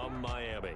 from Miami.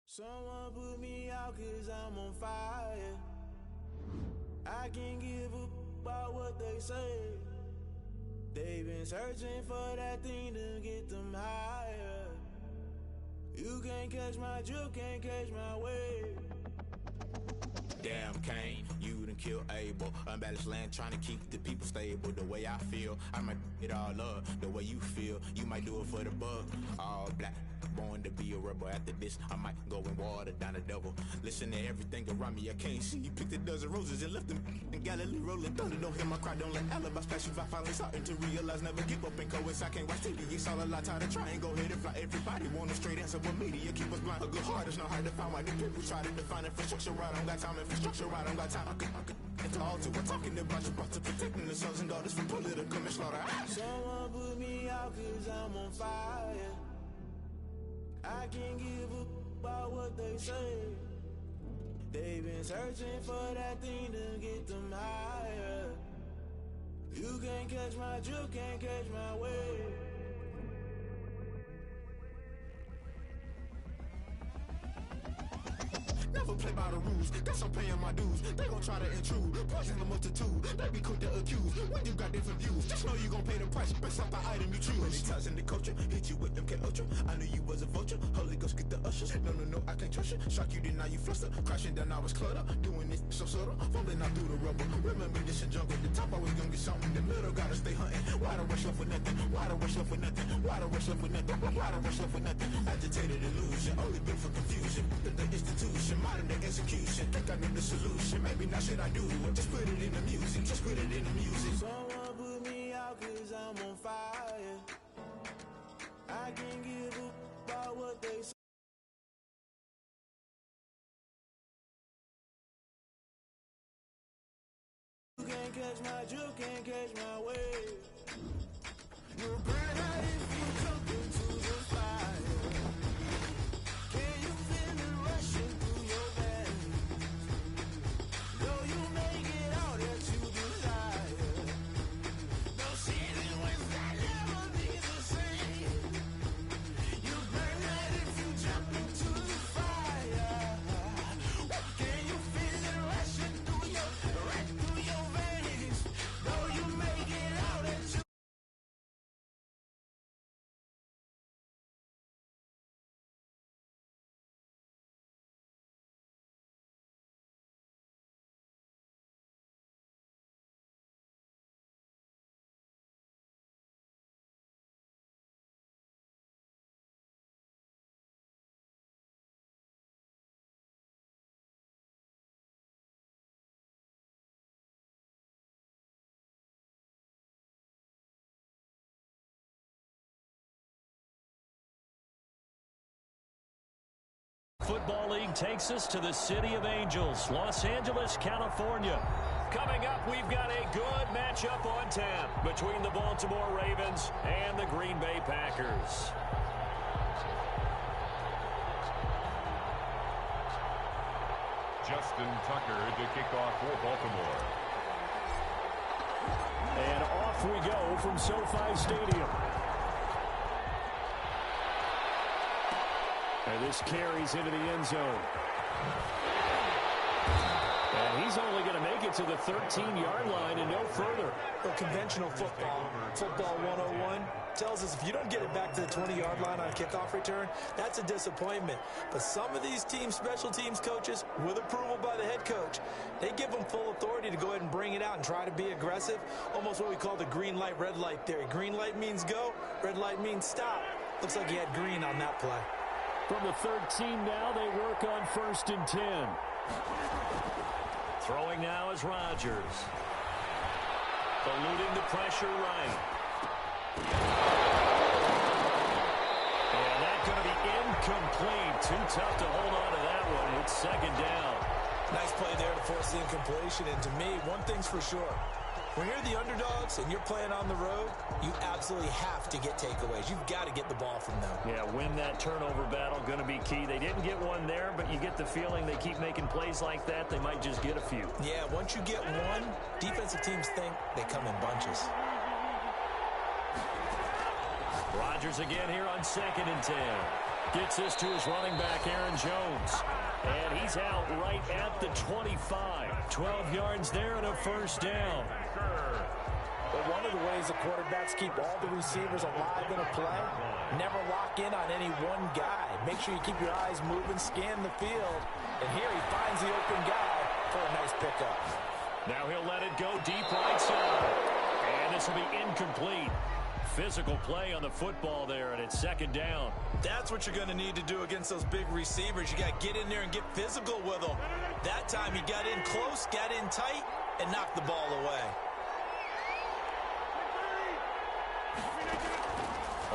Someone put me out 'cause I'm on fire. I can't give up about what they say. They've been searching for that thing to get them higher. You can't catch my drift, can't catch my wave. Damn, Kane, you done killed Abel. Unbalanced land, trying to keep the people stable. The way I feel, I might it all up. The way you feel, you might do it for the buck. All black, born to be a rebel. After this, I might go and water down the devil. Listen to everything around me, I can't see. You picked a dozen roses and left them in Galilee rolling thunder. Don't hear my cry, don't let alibis pass you by. Finally starting to realize, never give up and coincide. Can't watch TV, it's all a lot. Time to try and go ahead and fly. Everybody want a straight answer, but media keep us blind. A good heart is not hard to find. Why the people try to define infrastructure right? I don't got time, infrastructure right, I don't got time. I could into all to. We're talking about you, about to protecting the sons and daughters from political manslaughter. Someone put me out 'cause I'm on fire. I can't give up about what they say. They've been searching for that thing to get them higher. You can't catch my drift, can't catch my wave. Never play by the rules, guess I'm paying my dues. They gon' try to intrude, poison the multitude. They be quick to accuse, when you got different views. Just know you gon' pay the price, based off the item you choose. Many times in the culture, hit you with MK Ultra. I knew you was a vulture, Holy Ghost get the ushers. No, I can't trust you. Shock you, then now you fluster. Crashing down, I was cluttered. Doing this so subtle, falling out through the rubble. Remember this in jungle, the top always gonna get something. The middle gotta stay hunting. Why the rush left for nothing? Why the rush left for nothing? Why the rush left for nothing? Why the rush left for nothing? Agitated illusion, only built for confusion. The institution, modern day execution. Think I know the solution. Maybe not shit I do. Just put it in the music. Just put it in the music. Someone put me out 'cause I'm on fire. I can't give up about what they say. You can't catch my drift, can't catch my wave. You'll burn out if you jump into the fire. Can you feel it rushing through your veins? Though you make it all that you desire. No season when that never be the same. You burn out if you jump into the fire. Can you feel it rushing through your veins? Though you make it all that you Football League takes us to the City of Angels, Los Angeles, California. Coming up, we've got a good matchup on tap between the Baltimore Ravens and the Green Bay Packers. Justin Tucker to kick off for Baltimore. And off we go from SoFi Stadium. And this carries into the end zone. And he's only going to make it to the 13-yard line and no further. Well, conventional football 101, tells us if you don't get it back to the 20-yard line on a kickoff return, that's a disappointment. But some of these teams, special teams coaches, with approval by the head coach, they give them full authority to go ahead and bring it out and try to be aggressive, almost what we call the green light, red light theory. Green light means go, red light means stop. Looks like he had green on that play. From the 13 now, they work on 1st and 10. Throwing now is Rodgers. Eluding the pressure right. And that's going to be incomplete. Too tough to hold on to that one. It's 2nd down. Nice play there to force the incompletion. And to me, one thing's for sure. When you're the underdogs and you're playing on the road, you absolutely have to get takeaways. You've got to get the ball from them. Yeah, win that turnover battle, going to be key. They didn't get one there, but you get the feeling they keep making plays like that, they might just get a few. Yeah, once you get one, defensive teams think they come in bunches. Rodgers again here on 2nd and 10. Gets this to his running back, Aaron Jones. And he's out right at the 25. 12 yards there and a 1st down. But one of the ways the quarterbacks keep all the receivers alive in a play, never lock in on any one guy. Make sure you keep your eyes moving, scan the field. And here he finds the open guy for a nice pickup. Now he'll let it go deep right side. And this will be incomplete. Physical play on the football there, and it's 2nd down. That's what you're going to need to do against those big receivers. You got to get in there and get physical with them. That time he got in close, got in tight, and knocked the ball away.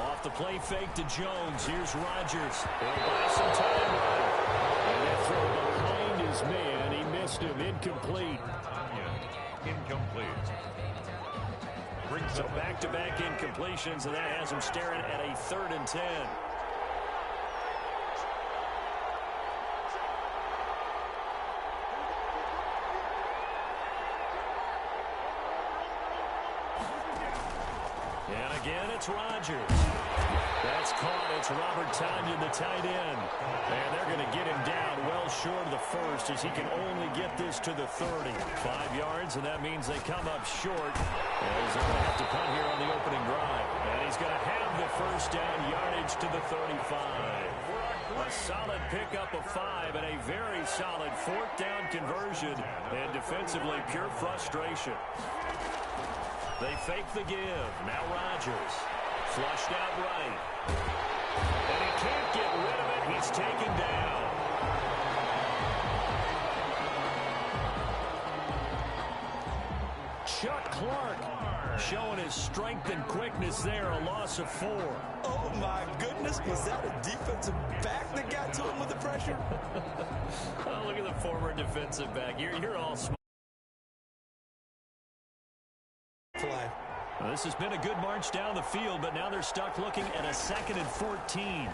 Off the play fake to Jones. Here's Rodgers. He'll buy some time. And that throw behind his man. He missed him. Incomplete. Incomplete. So back-to-back incompletions, and that has him staring at a 3rd and 10. And again, it's Rodgers. That's caught. It's Robert Tonyan, the tight end. And they're going to get him down well short of the 1st as he can only get this to the 30. 5 yards, and that means they come up short as they're going to have to punt here on the opening drive. And he's going to have the 1st down yardage to the 35. A solid pickup of 5 and a very solid 4th down conversion. And defensively, pure frustration. They fake the give. Now Rodgers. Flushed out right. And he can't get rid of it. He's taken down. Chuck Clark showing his strength and quickness there. A loss of 4. Oh, my goodness. Was that a defensive back that got to him with the pressure? Oh, look at the former defensive back. You're all smart. Play. Well, this has been a good march down the field, but now they're stuck looking at a 2nd and 14.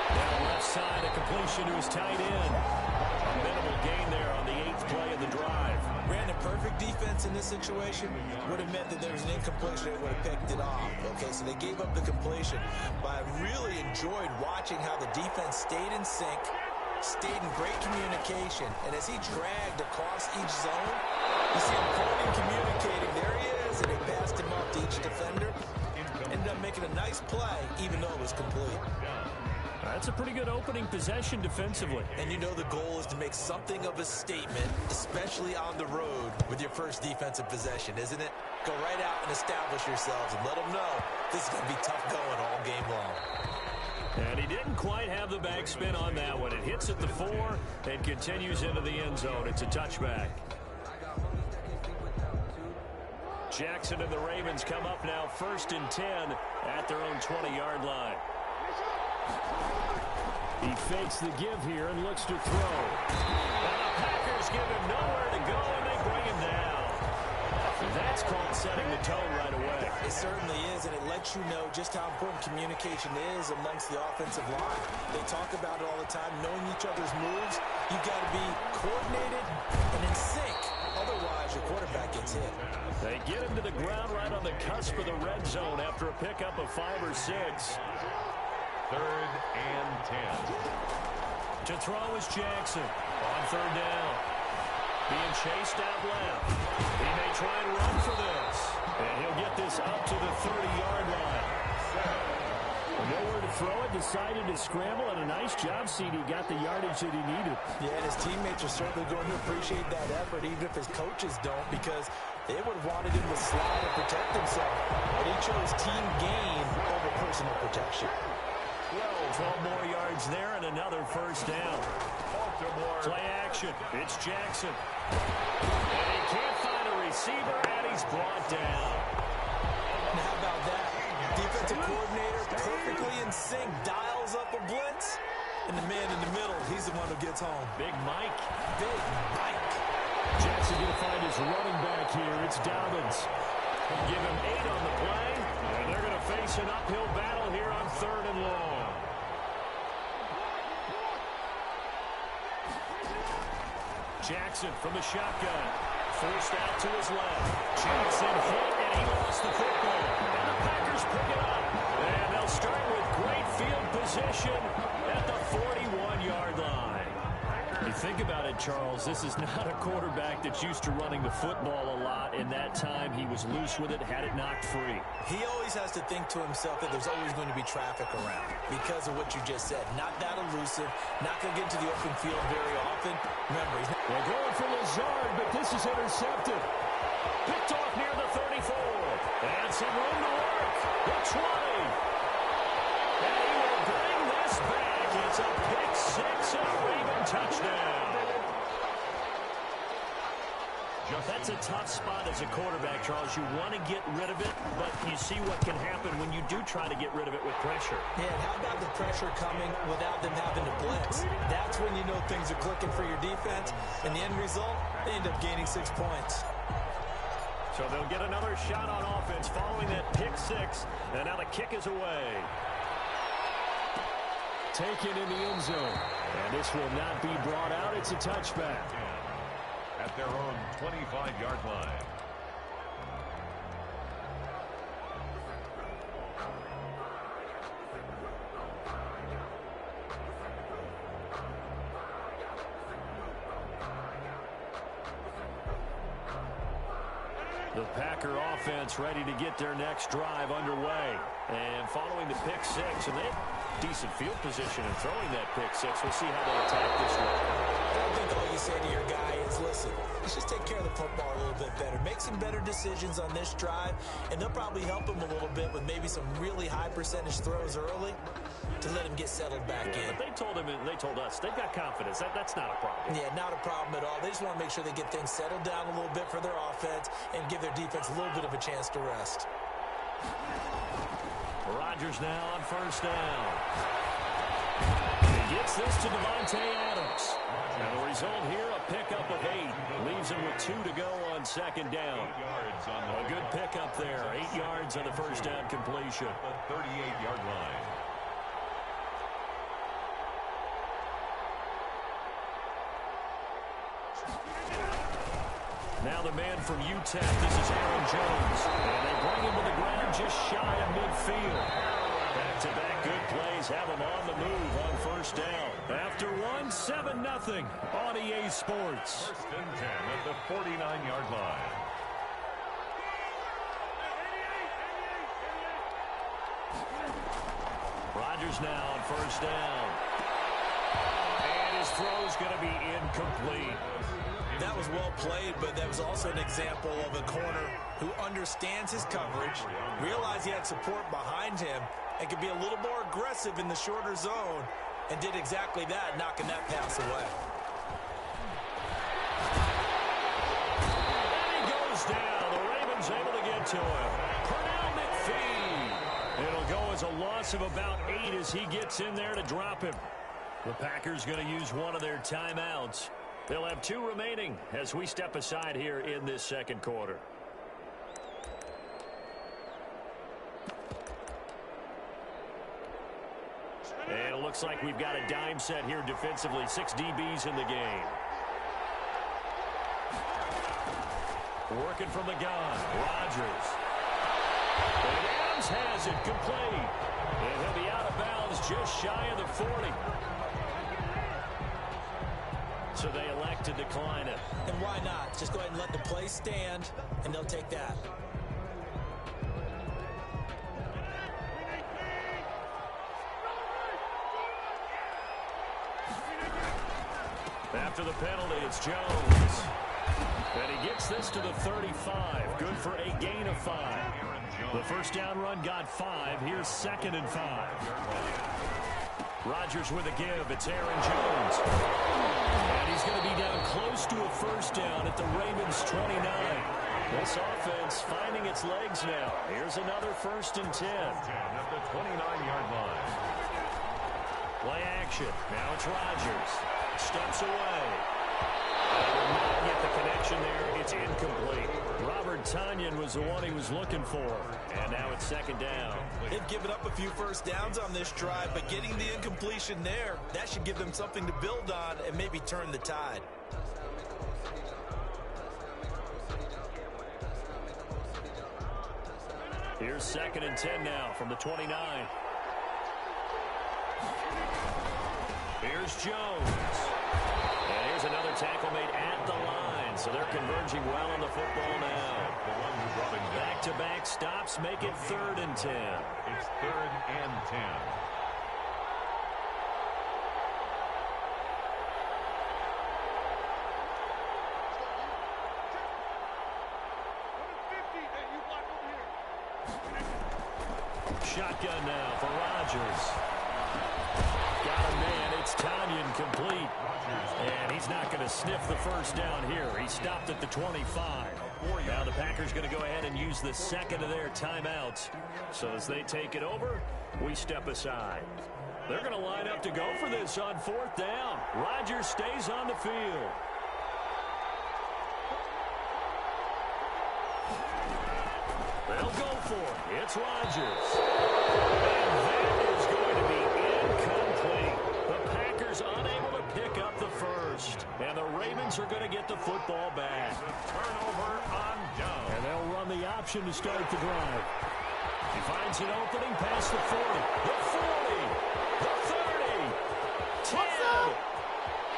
Now left side, a completion to his tight end. A minimal gain there on the 8th play of the drive. Brandon, perfect defense in this situation would have meant that there was an incompletion. They would have picked it off. Okay, so they gave up the completion. But I really enjoyed watching how the defense stayed in sync, stayed in great communication, and as he dragged across each zone, you see him pointing, communicating. There he is, and he passed him up to each defender. Ended up making a nice play, even though it was complete. That's a pretty good opening possession defensively. And you know the goal is to make something of a statement, especially on the road with your first defensive possession, isn't it? Go right out and establish yourselves and let them know this is going to be tough going all game long. And he didn't quite have the backspin on that one. It hits at the 4 and continues into the end zone. It's a touchback. Jackson and the Ravens come up now 1st and 10 at their own 20-yard line. He fakes the give here and looks to throw. And the Packers give him nowhere to go, and they bring him down. That's called setting the tone right away. It certainly is, and it lets you know just how important communication is amongst the offensive line. They talk about it all the time, knowing each other's moves. You've got to be coordinated and in sync. Otherwise, your quarterback gets hit. They get him to the ground right on the cusp of the red zone after a pickup of 5 or 6. 3rd and 10. To throw is Jackson on 3rd down. Being chased out left. He may try and run for this. And he'll get this up to the 30-yard line. Nowhere to throw it, decided to scramble, and a nice job, CD. Got the yardage that he needed. Yeah, and his teammates are certainly going to appreciate that effort, even if his coaches don't, because they would have wanted him to slide and protect himself. But he chose team gain over personal protection. 12 more yards there and another first down. Baltimore. Play action. It's Jackson. And he can't find a receiver, and he's brought down. And how about that? Defensive coordinator perfectly in sync, dials up a blitz, and the man in the middle, he's the one who gets home. Big Mike. Big Mike. Jackson going to find his running back here. It's Dobbins. Give him 8 on the play, and they're going to face an uphill battle here on 3rd and long. Jackson from the shotgun. Forced out to his left. Jackson hit, and he lost the football. And the Packers pick it up. And they'll start with great field position at the 41-yard line. You think about it, Charles, this is not a quarterback that's used to running the football a lot. In that time, he was loose with it, had it knocked free. He always has to think to himself that there's always going to be traffic around because of what you just said. Not that elusive, not going to get into the open field very often. Remember, he's not... They're going for Lazard, but this is intercepted. Picked off near the 34. And some room to work. The 20. And he will bring this back. It's a pick 6 and a Raven touchdown. That's a tough spot as a quarterback, Charles. You want to get rid of it, but you see what can happen when you do try to get rid of it with pressure. Yeah, and how about the pressure coming without them having to blitz? That's when you know things are clicking for your defense. And the end result, they end up gaining 6 points. So they'll get another shot on offense following that pick 6. And now the kick is away. Taken in the end zone. And this will not be brought out. It's a touchback. At their own 25-yard line. The Packer offense ready to get their next drive underway. And following the pick 6, and they have decent field position in throwing that pick 6. We'll see how they attack this one. I think all you say to your guy is, listen, let's just take care of the football a little bit better. Make some better decisions on this drive, and they'll probably help him a little bit with maybe some really high percentage throws early to let him get settled back in. But they told him, and they told us, they've got confidence. That's not a problem. Yeah, not a problem at all. They just want to make sure they get things settled down a little bit for their offense and give their defense a little bit of a chance to rest. Rodgers now on first down. He gets this to Devontae Adams. And the result here, a pickup of 8. Leaves him with 2 to go on second down. A good pickup there. 8 yards on the first down completion. 38-yard line. Now the man from UTEP, this is Aaron Jones. And they bring him to the ground just shy of midfield. Back-to-back good plays have him on the move on first down. After one, 7-0 on EA Sports. First and 10 at the 49-yard line. Rodgers now on first down. And his throw's going to be incomplete. That was well played, but that was also an example of a corner who understands his coverage, realized he had support behind him, and could be a little more aggressive in the shorter zone, and did exactly that, knocking that pass away. And he goes down. The Ravens able to get to him. Pernell McPhee. It'll go as a loss of about 8 as he gets in there to drop him. The Packers going to use one of their timeouts. They'll have 2 remaining as we step aside here in this second quarter. And it looks like we've got a dime set here defensively. 6 DBs in the game. Working from the gun. Rodgers. And Adams has it complete. And he'll be out of bounds just shy of the 40. So they elect to decline it. And why not? Just go ahead and let the play stand, and they'll take that. After the penalty, it's Jones. And he gets this to the 35. Good for a gain of 5. The first down run got 5. Here's 2nd and 5. Rodgers with a give. It's Aaron Jones. And he's going to be down close to a first down at the Ravens 29. This offense finding its legs now. Here's another 1st and 10. At the 29-yard line. Play action. Now it's Rodgers. Steps away. Will not get the connection there. It's incomplete. Robert Tonyan was the one he was looking for. And now it's 2nd down. They've given up a few first downs on this drive, but getting the incompletion there, that should give them something to build on and maybe turn the tide. Here's 2nd and 10 now from the 29. Here's Jones. And here's another tackle made at the line. So they're converging well on the football now. Back-to-back stops make it 3rd and 10. It's 3rd and 10. Shotgun now for Rodgers. Got a man. It's Tonyan complete. And he's not going to sniff the first down here. He stopped at the 25. Now the Packers going to go ahead and use the 2nd of their timeouts. So as they take it over, we step aside. They're going to line up to go for this on 4th down. Rodgers stays on the field. They'll go for it. It's Rodgers. And that is going to be incomplete. The Packers unable to pick up the first. And the Ravens are going to get the football back. Turnover on down. And they'll run the option to start the drive. He finds an opening past the 40, the 40, the 30, 10.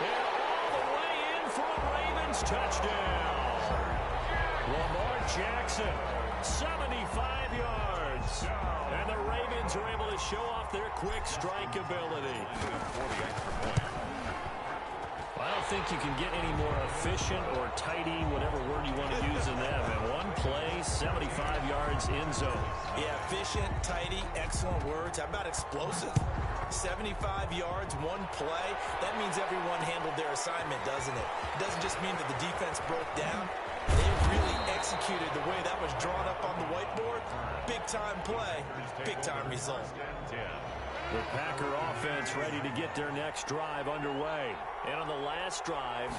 And all the way in for a Ravens touchdown. Lamar Jackson, 75 yards. And the Ravens are able to show off their quick strike ability. I don't think you can get any more efficient or tidy, whatever word you want to use in them. And one play, 75 yards in zone. Yeah, efficient, tidy, excellent words. How about explosive? 75 yards, one play. That means everyone handled their assignment, doesn't it? It doesn't just mean that the defense broke down. They really executed the way that was drawn up on the whiteboard. Big-time play, big-time result. The Packer offense ready to get their next drive underway. And on the last drive,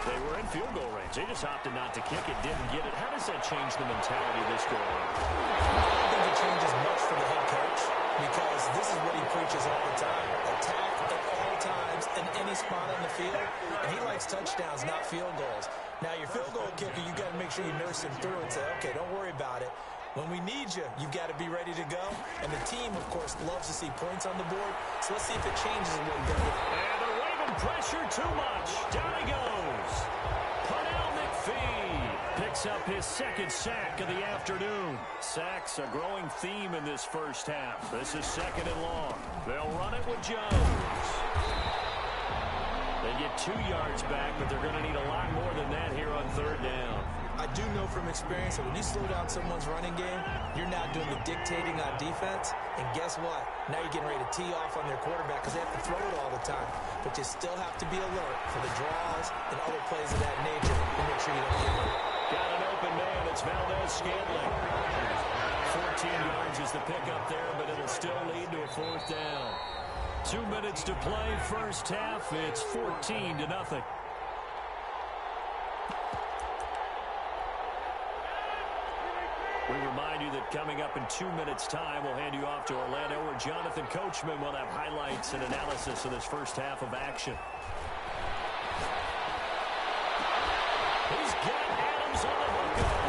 they were in field goal range. They just opted not to kick it, didn't get it. How does that change the mentality this go on? I don't think it changes much for the head coach because this is what he preaches all the time. Attack at all times in any spot on the field. And he likes touchdowns, not field goals. Now, your field goal kicker, you got to make sure you nurse him through and say, okay, don't worry about it. When we need you, you've got to be ready to go. And the team, of course, loves to see points on the board. So let's see if it changes a little bit. And the Raven pressure too much. Down he goes. Pernell McPhee picks up his 2nd sack of the afternoon. Sacks a growing theme in this first half. This is 2nd and long. They'll run it with Jones. They get 2 yards back, but they're going to need a lot more than that here on 3rd down. I do know from experience that when you slow down someone's running game, you're not doing the dictating on defense. And guess what? Now you're getting ready to tee off on their quarterback because they have to throw it all the time. But you still have to be alert for the draws and other plays of that nature to make sure you don't get hurt. Got an open man. It's Valdez-Scantling. 14 yards is the pickup there, but it'll still lead to a 4th down. 2 minutes to play, first half. It's 14-0. We remind you that coming up in 2 minutes' time, we'll hand you off to Orlando, where Jonathan Coachman will have highlights and analysis of this first half of action. He's got Adams on the hookup.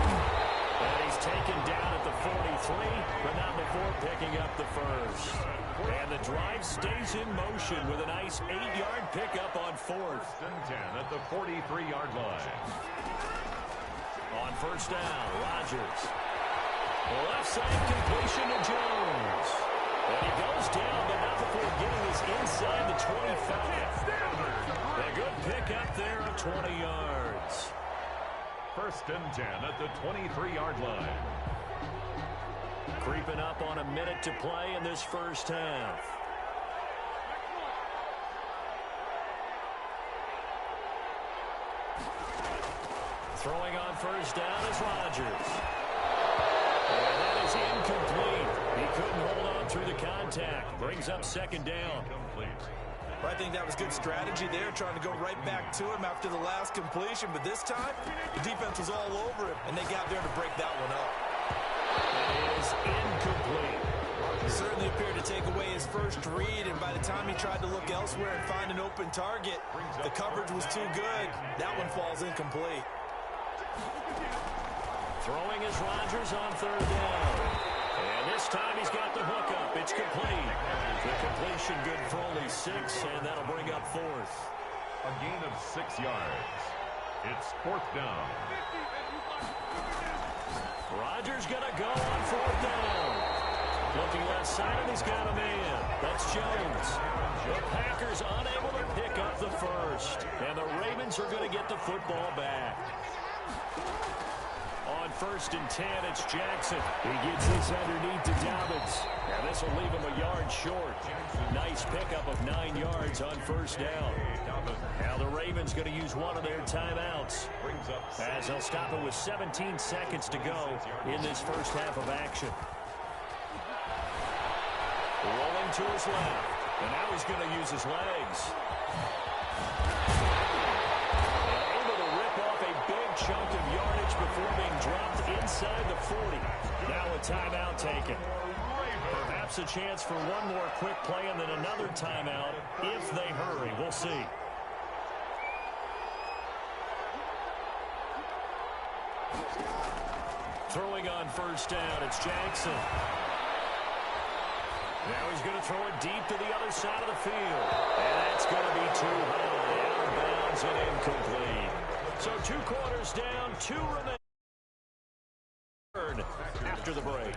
And he's taken down at the 43, but not before picking up the first. And the drive stays in motion with a nice 8-yard pickup on 4th. 10 at the 43-yard line. On first down, Rodgers. Left side completion to Jones. And he goes down, but not before getting us inside the 25. A good pick up there of 20 yards. First and 10 at the 23-yard line. Creeping up on a minute to play in this first half. Throwing on first down is Rodgers. And that is incomplete. He couldn't hold on through the contact. Brings up second down. I think that was good strategy there, trying to go right back to him after the last completion. But this time, the defense was all over him, and they got there to break that one up. It is incomplete. Certainly appeared to take away his first read, and by the time he tried to look elsewhere and find an open target, the coverage was too good. That one falls incomplete. Throwing is Rodgers on third down. And this time he's got the hookup. It's complete. The completion good for only 6, and that'll bring up fourth. A gain of 6 yards. It's fourth down. Rodgers going to go on fourth down. Looking left side, and he's got a man. That's Jones. The Packers unable to pick up the first. And the Ravens are going to get the football back. On first and 10, it's Jackson. He gets this underneath to Dobbins. And this will leave him a yard short. Nice pickup of 9 yards on first down. Now the Ravens going to use one of their timeouts, as they'll stop it with 17 seconds to go in this first half of action. Rolling to his left. And now he's going to use his legs. Able to rip off a big chunk of yardage before being dropped inside the 40. Now a timeout taken. Perhaps a chance for one more quick play and then another timeout if they hurry. We'll see. Throwing on first down, it's Jackson. Now he's going to throw it deep to the other side of the field. And that's going to be too high. Out of bounds and incomplete. So 2 quarters down, 2 remain after the break.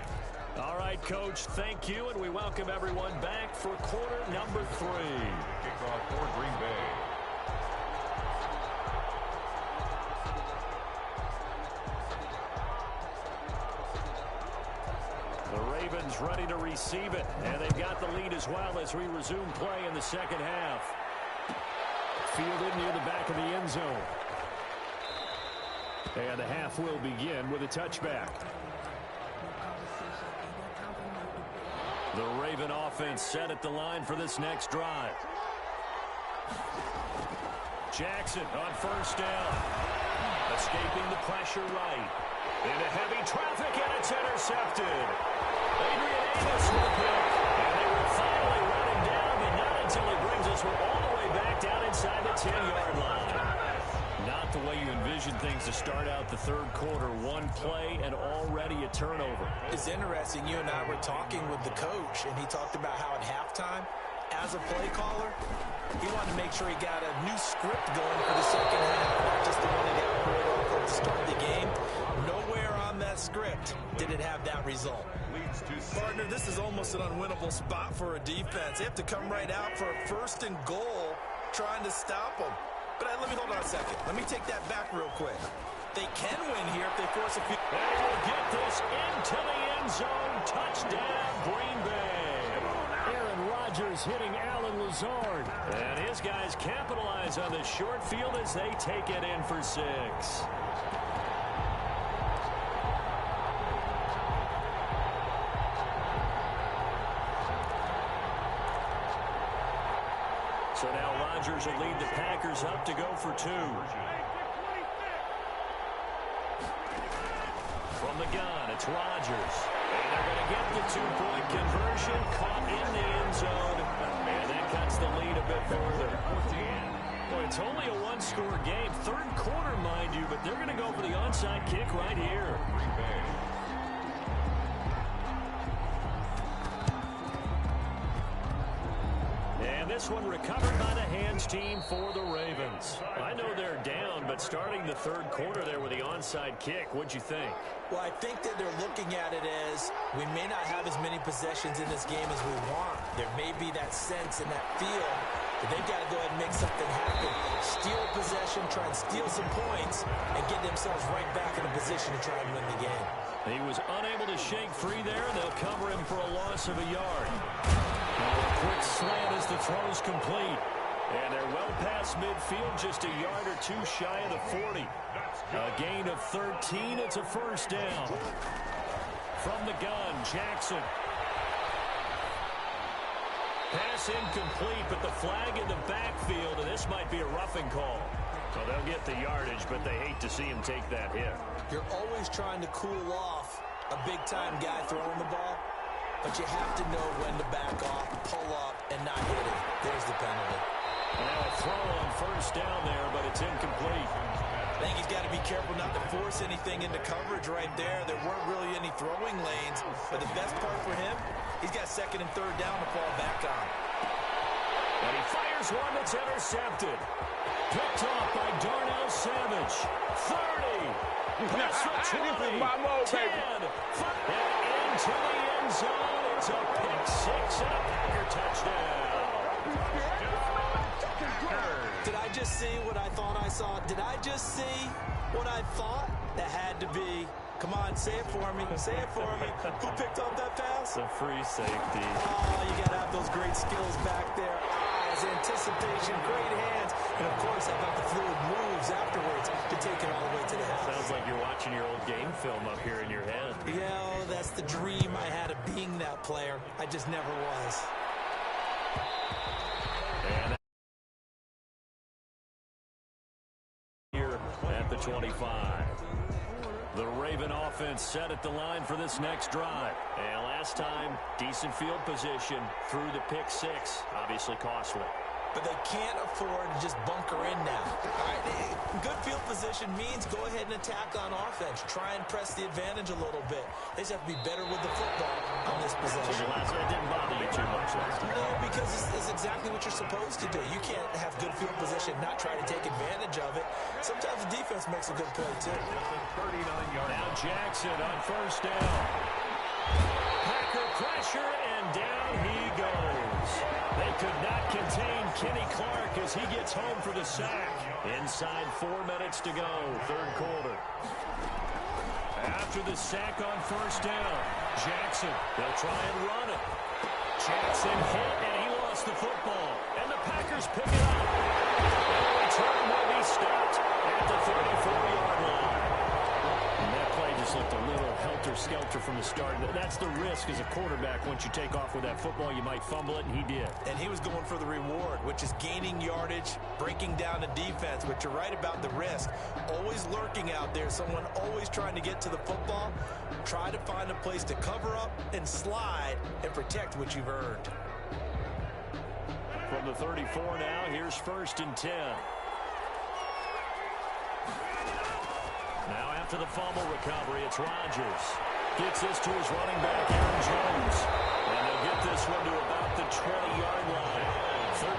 All right, Coach, thank you, and we welcome everyone back for quarter number 3. Kickoff for Green Bay. The Ravens ready to receive it, and they've got the lead as well as we resume play in the second half. Fielded near the back of the end zone. And the half will begin with a touchback. The Raven offense set at the line for this next drive. Jackson on first down. Escaping the pressure right. Into heavy traffic, and it's intercepted. Adrian Amos with a pick. And they will finally run him down, but not until he brings us all the way back down inside the 10-yard line. Not the way you envision things to start out the third quarter. One play and already a turnover. It's interesting. You and I were talking with the coach, and he talked about how at halftime, as a play caller, he wanted to make sure he got a new script going for the second half, not just the one that got pulled off at the start of the game. Nowhere on that script did it have that result. Partner, this is almost an unwinnable spot for a defense. They have to come right out for a first and goal trying to stop them. But let me hold on a second. Let me take that back real quick. They can win here if they force a few. They will get this into the end zone. Touchdown, Green Bay. Aaron Rodgers hitting Alan Lazard. And his guys capitalize on the short field as they take it in for 6. So now Rodgers will lead the Packers up to go for 2. From the gun, it's Rodgers. And they're going to get the 2-point conversion, caught in the end zone. And that cuts the lead a bit further. Boy, it's only a 1-score game. Third quarter, mind you, but they're going to go for the onside kick right here. And this one recovered by the hands team for the Ravens. I know they're down, but starting the third quarter there with the onside kick, what'd you think? Well, I think that they're looking at it as we may not have as many possessions in this game as we want. There may be that sense and that feel They've got to go ahead and make something happen. Steal possession, try and steal some points, and get themselves right back in a position to try and win the game. He was unable to shake free there, and they'll cover him for a loss of a yard. Now a quick slant as the throw's complete. And they're well past midfield, just a yard or two shy of the 40. A gain of 13, it's a first down. From the gun, Jackson. Pass incomplete, but the flag in the backfield, and this might be a roughing call. So they'll get the yardage, but they hate to see him take that hit. You're always trying to cool off a big-time guy throwing the ball, but you have to know when to back off, pull up, and not hit it. There's the penalty. Now a throw on first down there, but it's incomplete. I think he's got to be careful not to force anything into coverage right there. There weren't really any throwing lanes, but the best part for him, he's got second and third down to fall back on. And he fires one that's intercepted. Picked off by Darnell Savage. 30. Pass for 20. 10. And into the end zone. It's a pick six and a Packer touchdown. Did I just see what I thought I saw? Did I just see what I thought? That had to be. Come on, say it for me. Say it for me. Who picked up that pass? The free safety. Oh, you got to have those great skills back there. Eyes, anticipation, great hands. And, of course, how about the fluid moves afterwards to take it all the way to the house. Sounds like you're watching your old game film up here in your head. Yeah, oh, that's the dream I had of being that player. I just never was. And here at the 25. The Raven offense set at the line for this next drive. And last time, decent field position through the pick six. Obviously costly. But they can't afford to just bunker in now. All right, good field position means go ahead and attack on offense. Try and press the advantage a little bit. They just have to be better with the football on this possession. So it didn't bother you too much last time. No, because it's exactly what you're supposed to do. You can't have good field position, not try to take advantage of it. Sometimes the defense makes a good play, too. 39 yards. Now Jackson on first down. Packer pressure, and down he goes. They could not contain Kenny Clark as he gets home for the sack. Inside 4 minutes to go, third quarter. After the sack on first down, Jackson, they'll try and run it. Jackson hit, and he lost the football. And the Packers pick it up. And the return will be stopped at the 34-yard line. And that play just looked a little helter-skelter from the start. That's the risk as a quarterback. Once you take off with that football, you might fumble it, and he did. And he was going for the reward, which is gaining yardage, breaking down the defense. But you're right about the risk. Always lurking out there, someone always trying to get to the football. Try to find a place to cover up and slide and protect what you've earned. From the 34 now, here's first and 10. Now after the fumble recovery, it's Rodgers. Gets this to his running back, Aaron Jones. And they'll get this one to about the 20-yard line.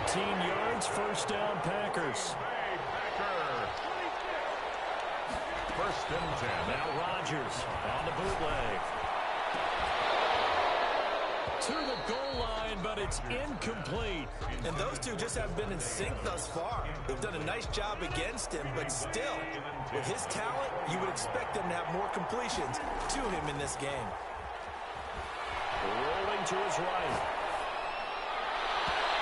13 yards, first down, Packers. First and 10. Now Rodgers on the bootleg. To the goal line, but it's incomplete. And those two just have been in sync thus far. They've done a nice job against him, but still, with his talent, you would expect them to have more completions to him in this game. Rolling to his right.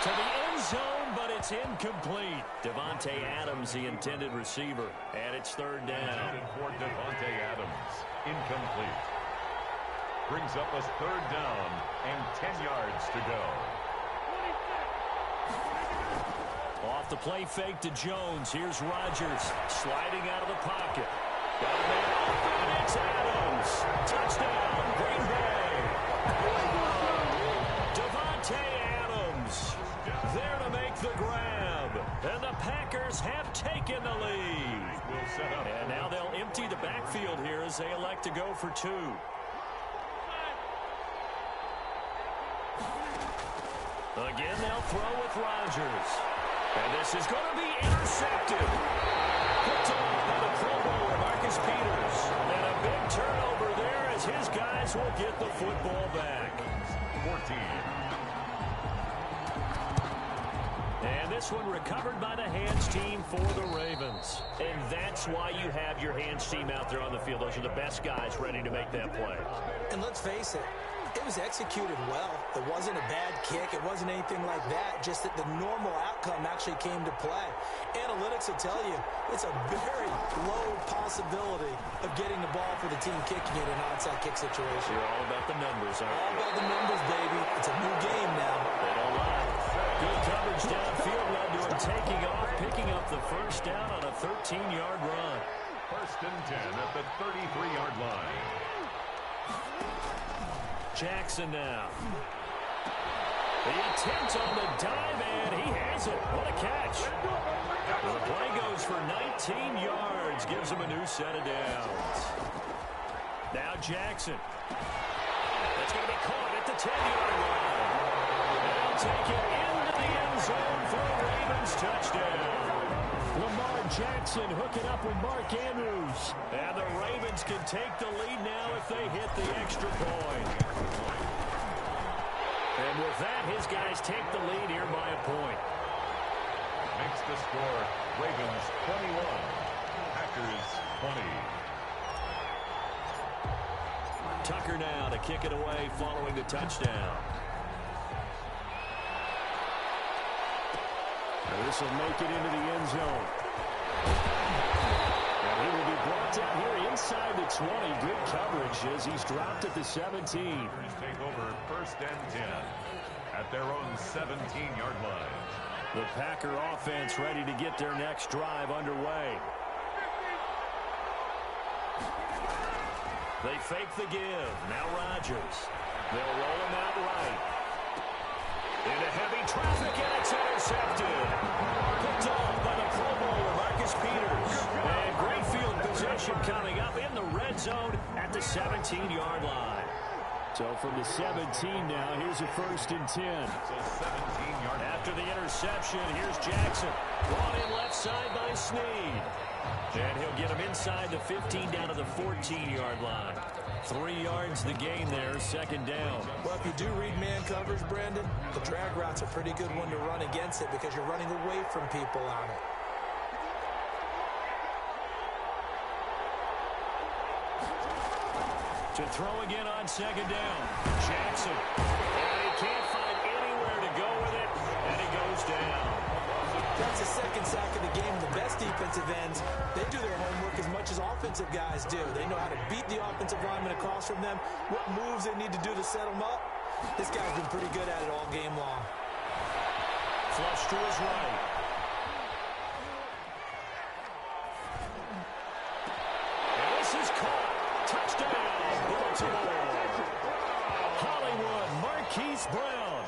To the end zone, but it's incomplete. Davante Adams, the intended receiver, and it's third down. For Davante Adams, incomplete. Brings up a third down and 10 yards to go. Off the play fake to Jones. Here's Rodgers sliding out of the pocket. Got a man open, and it's Adams. Touchdown, Green Bay. Davante Adams there to make the grab. And the Packers have taken the lead. And now they'll empty the backfield here as they elect to go for two. Again, they'll throw with Rodgers. And this is going to be intercepted. Picked off by the Pro Bowler, Marcus Peters. And a big turnover there as his guys will get the football back. 14. And this this one recovered by the hands team for the Ravens. And that's why you have your hands team out there on the field. Those are the best guys ready to make that play. And let's face it, it was executed well. It wasn't a bad kick. It wasn't anything like that. Just that the normal outcome actually came to play. Analytics will tell you it's a very low possibility of getting the ball for the team kicking it in an onside kick situation. You're all about the numbers, aren't you? All about the numbers, baby. It's a new game now. They don't lie. Good coverage downfield led to him taking off, picking up the first down on a 13-yard run. First and 10 at the 33-yard line. Jackson now. The attempt on the dive, and he has it. What a catch. The play goes for 19 yards, gives him a new set of downs. Now Jackson. That's going to be caught at the 10-yard line. They'll take it into the end zone for a Ravens touchdown. Lamar Jackson hooking up with Mark Andrews. And the Ravens can take the lead now if they hit the extra point. And with that, his guys take the lead here by a point. Makes the score Ravens 21, Packers 20. Tucker now to kick it away following the touchdown. And this will make it into the end zone. And he will be brought down here inside the 20. Good coverage as he's dropped at the 17. Take over first and 10 at their own 17-yard line. The Packer offense ready to get their next drive underway. They fake the give. Now Rodgers. They'll roll him out right. Into heavy traffic, and it's intercepted. Picked off by the Pro Bowler, Marcus Peters. And great field position coming up in the red zone at the 17-yard line. So from the 17 now, here's a first and 10. So 17-yard. After the interception, here's Jackson. Brought in left side by Snead. And he'll get him inside the 15 down to the 14-yard line. 3 yards the gain there, second down. Well, if you do read man coverage, Brandon, the drag route's a pretty good one to run against it because you're running away from people on it. To throw again on second down. Jackson. And he can't find anywhere to go with it, and he goes down. That's the second sack of the game. The best defensive ends, they do their homework as much as offensive guys do. They know how to beat the offensive lineman across from them, what moves they need to do to set them up. This guy's been pretty good at it all game long. Flush to his right. And this is caught. Touchdown, Baltimore. Hollywood, Marquise Brown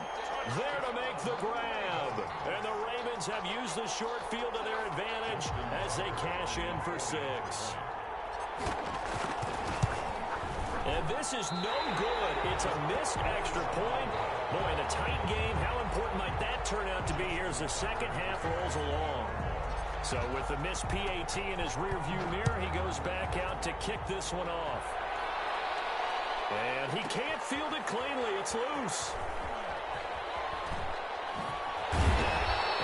there to make the grab. And the Ravens have used the short field to their advantage as they cash in for 6. And this is no good. It's a missed extra point. Boy, in a tight game, how important might that turn out to be here as the second half rolls along? So with the missed PAT in his rearview mirror, he goes back out to kick this one off. And he can't field it cleanly. It's loose.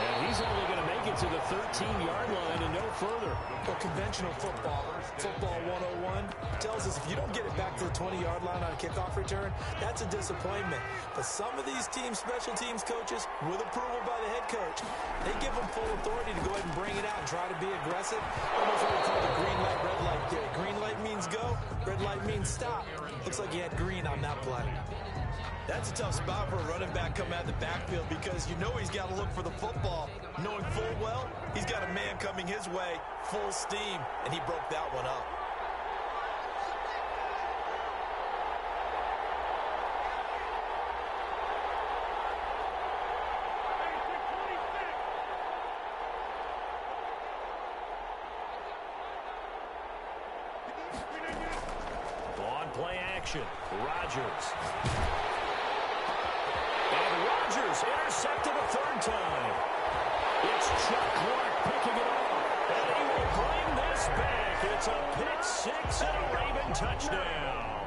And he's only going to make it to the 13-yard line and no further. Well, conventional football 101, tells us if you don't get it back to the 20-yard line on a kickoff return, that's a disappointment. But some of these teams, special teams coaches, with approval by the head coach, they give them full authority to go ahead and bring it out and try to be aggressive. Almost what we call the green light, red light theory. Green light means go, red light means stop. Looks like he had green on that play. That's a tough spot for a running back coming out of the backfield because you know he's got to look for the football, knowing full well he's got a man coming his way, full steam, and he broke that one up. On play action, Rodgers. And Rodgers intercepted a third time. It's Chuck Clark picking it up. And he will bring this back. It's a pick 6 and a Raven touchdown.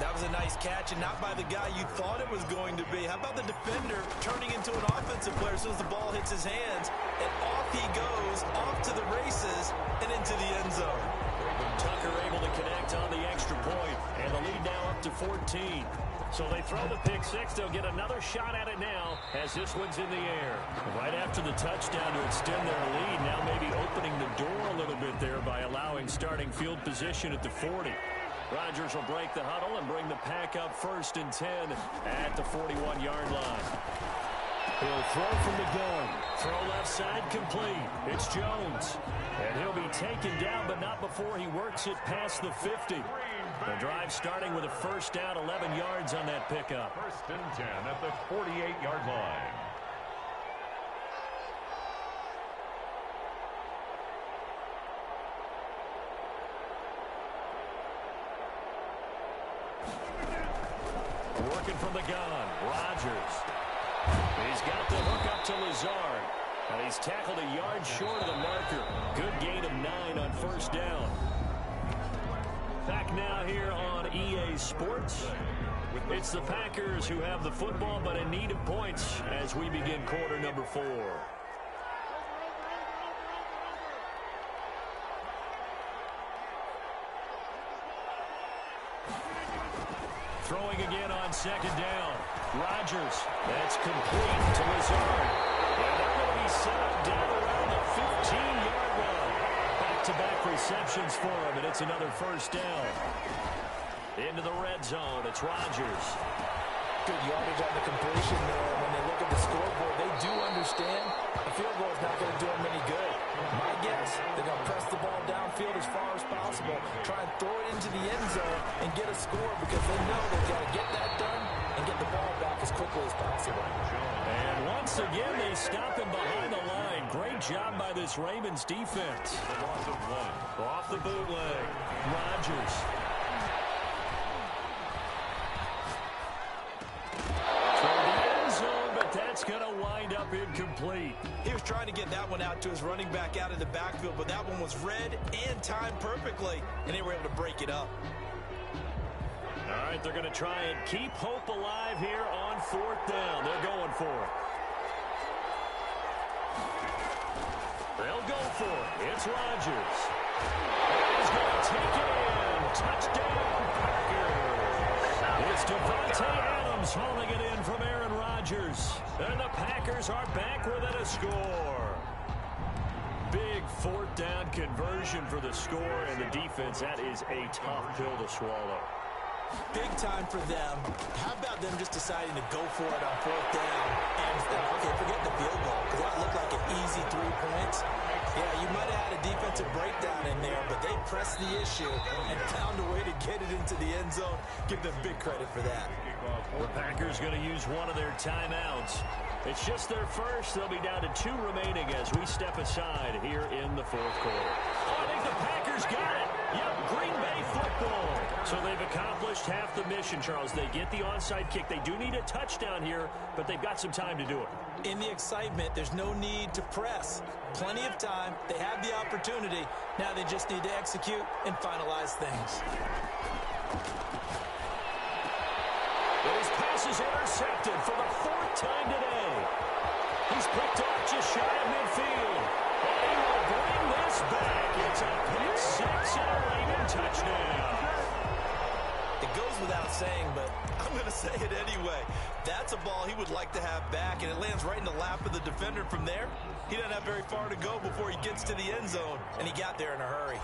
That was a nice catch, and not by the guy you thought it was going to be. How about the defender turning into an offensive player as soon as the ball hits his hands, and off he goes, off to the races, and into the end zone. Tucker able to connect on the extra point, and the lead now up to 14. So they throw the pick six. They'll get another shot at it now as this one's in the air. Right after the touchdown to extend their lead, now maybe opening the door a little bit there by allowing starting field position at the 40. Rodgers will break the huddle and bring the pack up 1st and 10 at the 41-yard line. He'll throw from the gun. Throw left side complete. It's Jones. And he'll be taken down, but not before he works it past the 50. The drive starting with a first down, 11 yards on that pickup. 1st and 10 at the 48-yard line. Working from the gun, Rodgers. He's got the hook up to Lazard. And he's tackled a yard short of the marker. Good gain of 9 on 1st down. Back now here on EA Sports. It's the Packers who have the football, but in need of points as we begin quarter number 4. Throwing again on 2nd down. Rodgers. That's complete to Lazard. And they're going to be set up down around the 15-yard line. Back-to-back receptions for him, and it's another 1st down. Into the red zone. It's Rodgers. Good yardage on the completion there. When they look at the scoreboard, they do understand a field goal is not going to do them any good. My guess, they're going to press the ball downfield as far as possible, try and throw it into the end zone and get a score because they know they've got to get that done and get the ball back as quickly as possible. And once again, they stop him behind the line. Great job by this Ravens defense. Loss of 1. Off the bootleg. Rodgers. That's going to wind up incomplete. He was trying to get that one out to his running back out of the backfield, but that one was read and timed perfectly, and they were able to break it up. All right, they're going to try and keep hope alive here on 4th down. They're going for it. They'll go for it. It's Rodgers. He's going to take it in. Touchdown, Packers. It's Devontae Adams hauling it in from Aaron Rodgers. And the Packers are back within a score. Big 4th down conversion for the score, and the defense, that is a tough pill to swallow. Big time for them. How about them just deciding to go for it on 4th down? And, okay, forget the field goal, because that looked like an easy 3 points. Yeah, you might have had a defensive breakdown in there, but they pressed the issue and found a way to get it into the end zone. Give them big credit for that. The Packers going to use one of their timeouts. It's just their first. They'll be down to 2 remaining as we step aside here in the 4th quarter. Oh, I think the Packers got it. Yep, Green Bay football. So they've accomplished half the mission, Charles. They get the onside kick. They do need a touchdown here, but they've got some time to do it. In the excitement, there's no need to press. Plenty of time. They have the opportunity. Now they just need to execute and finalize things. His pass is intercepted for the 4th time today. He's picked off just shy of midfield. And he will bring this back. It's a pick 6 and a Raven touchdown. It goes without saying, but I'm going to say it anyway. That's a ball he would like to have back, and it lands right in the lap of the defender from there. He doesn't have very far to go before he gets to the end zone, and he got there in a hurry.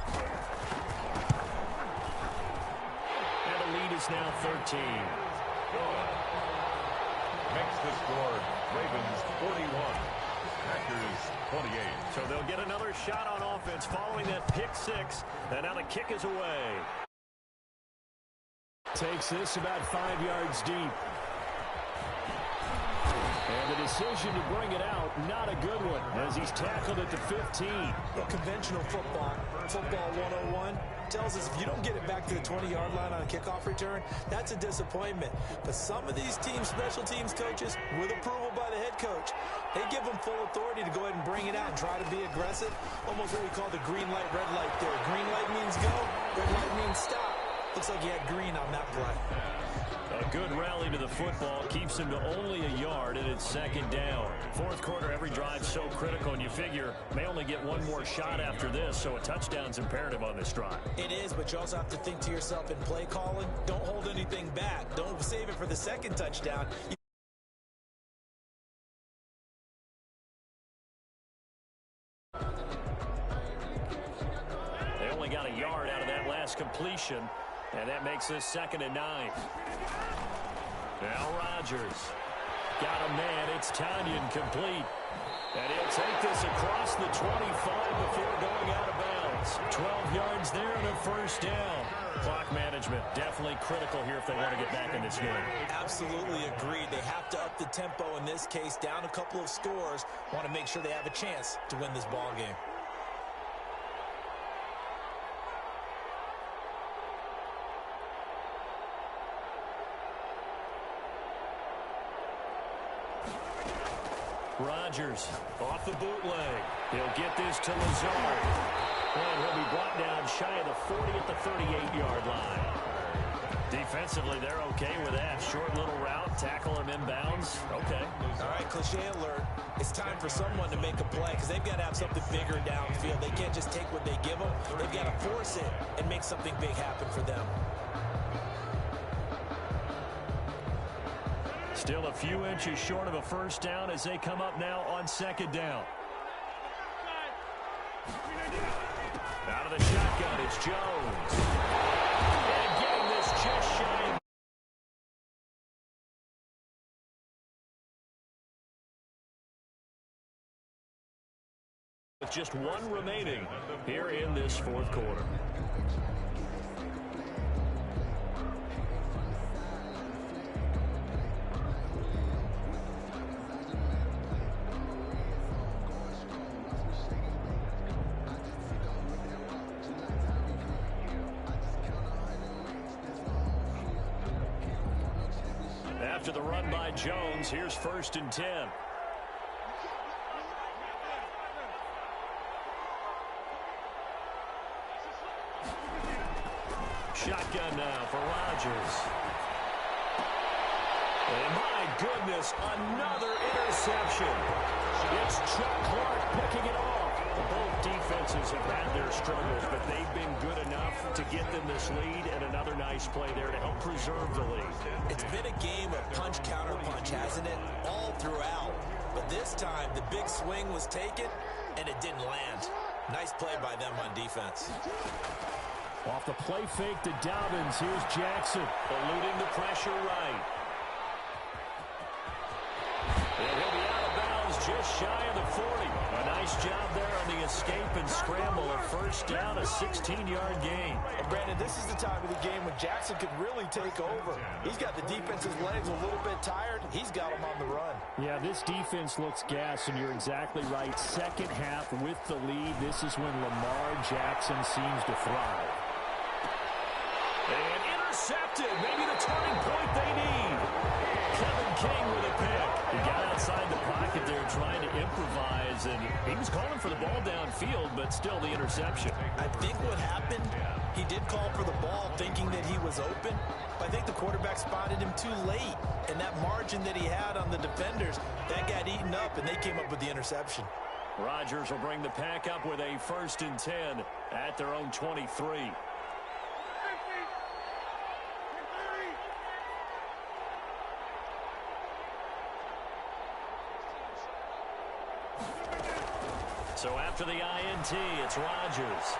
And the lead is now 13. Makes the score Ravens 41, Packers 28. So they'll get another shot on offense following that pick 6, and now the kick is away. Takes this about 5 yards deep. And the decision to bring it out, not a good one, as he's tackled at the 15. Well, conventional football 101, tells us if you don't get it back to the 20-yard line on a kickoff return, that's a disappointment. But some of these teams, special teams coaches, with approval by the head coach, they give them full authority to go ahead and bring it out and try to be aggressive, almost what we call the green light, red light theory. Green light means go, red light means stop. Looks like he had green on that play. A good rally to the football keeps him to only a yard, and it's second down. Fourth quarter, every drive's so critical, and you figure may only get one more shot after this, so a touchdown's imperative on this drive. It is, but you also have to think to yourself in play calling, don't hold anything back. Don't save it for the second touchdown. They only got a yard out of that last completion, and that makes this 2nd and 9. Now Rodgers got a man. It's Tanyan complete. And he'll take this across the 25 before going out of bounds. 12 yards there and a first down. Clock management definitely critical here if they want to get back in this game. Absolutely agreed. They have to up the tempo in this case, down a couple of scores. Want to make sure they have a chance to win this ball game. Rodgers off the bootleg. He'll get this to Lazard. And he'll be brought down shy of the 40 at the 38-yard line. Defensively, they're okay with that. Short little route, tackle him inbounds. Okay. All right, cliche alert. It's time for someone to make a play because they've got to have something bigger downfield. They can't just take what they give them. They've got to force it and make something big happen for them. Still a few inches short of a first down as they come up now on 2nd down. Out of the shotgun, it's Jones. And getting this just shy. With just one remaining here in this fourth quarter. After the run by Jones, here's 1st and 10. Shotgun now for Rodgers. And my goodness, another interception. It's Chuck Clark picking it off. Both defenses have had their struggles, but they've been good enough to get them this lead, and another nice play there to help preserve the lead. It's been a game of punch-counter-punch, hasn't it? All throughout. But this time, the big swing was taken, and it didn't land. Nice play by them on defense. Off the play fake to Dobbins, here's Jackson, eluding the pressure right. And he'll be out of bounds just shy of the 40. A nice job there on the escape and scramble. A first down, a 16-yard gain. And Brandon, this is the time of the game when Jackson could really take over. He's got the defense's legs a little bit tired. He's got them on the run. Yeah, this defense looks gassed, and you're exactly right. Second half with the lead, this is when Lamar Jackson seems to thrive. And intercepted. Maybe the turning point they need. Kevin King with a pick. He got outside the pocket there trying to improvise, and he was calling for the ball downfield, but still the interception. I think what happened, he did call for the ball thinking that he was open, but I think the quarterback spotted him too late, and that margin that he had on the defenders, that got eaten up, and they came up with the interception. Rodgers will bring the pack up with a 1st and 10 at their own 23. So after the INT, it's Rodgers.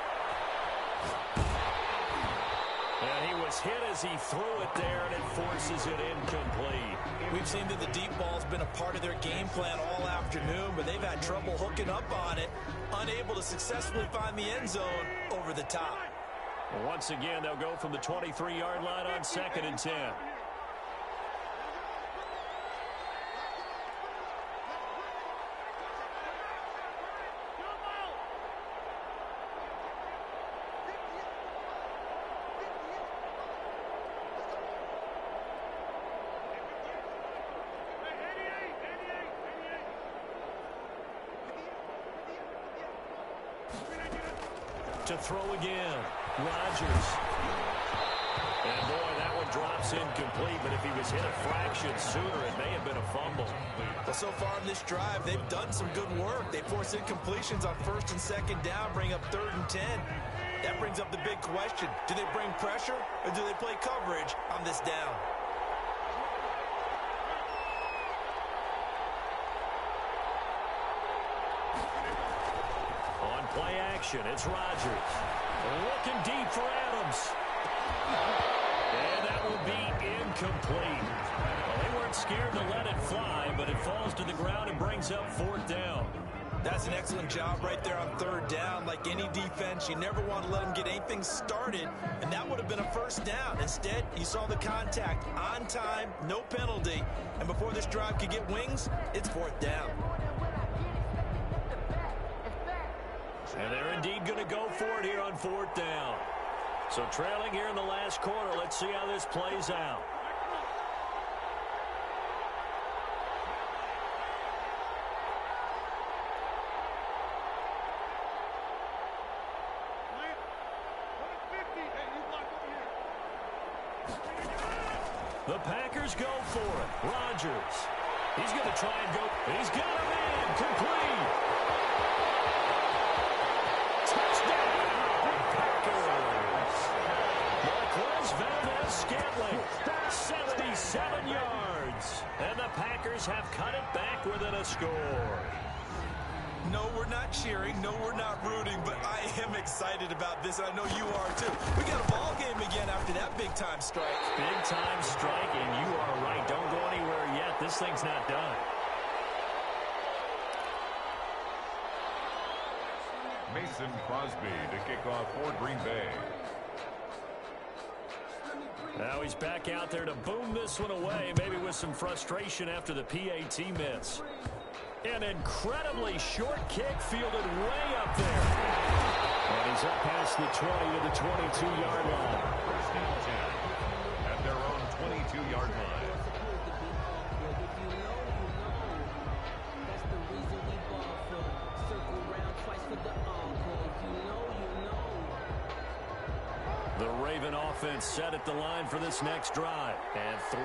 And he was hit as he threw it there, and it forces it incomplete. We've seen that the deep ball's been a part of their game plan all afternoon, but they've had trouble hooking up on it, unable to successfully find the end zone over the top. Well, once again, they'll go from the 23-yard line on 2nd and 10. To throw again, Rodgers. drops incomplete, but if he was hit a fraction sooner, it may have been a fumble. Well, so far in this drive, they've done some good work. They force incompletions on 1st and 2nd down, bring up 3rd and 10. That brings up the big question. Do they bring pressure or do they play coverage on this down? On play action, it's Rodgers. Looking deep for Adams. And that will be incomplete. Well, they weren't scared to let it fly, but it falls to the ground and brings up 4th down. That's an excellent job right there on 3rd down. Like any defense, you never want to let them get anything started, and that would have been a 1st down. Instead, you saw the contact on time, no penalty, and before this drive could get wings, it's 4th down. And they're indeed going to go for it here on 4th down. So trailing here in the last quarter, let's see how this plays out. The Packers go for it. Rodgers. He's going to try and go. He's got a man. Complete. Touchdown, Packers. Marquez Valdez-Scantling, 77 yards. And the Packers have cut it back within a score. No, we're not cheering. No, we're not rooting, but I am excited about this, and I know you are too. We got a ball game again after that big-time strike. Big-time strike, and you are right. Don't go anywhere yet. This thing's not done. Mason Crosby to kick off for Green Bay. Now he's back out there to boom this one away, maybe with some frustration after the PAT miss. An incredibly short kick fielded way up there. And he's up past the 20 to the 22-yard line. 1st and 10 at their own 22-yard line. The Raven offense set at the line for this next drive. And 3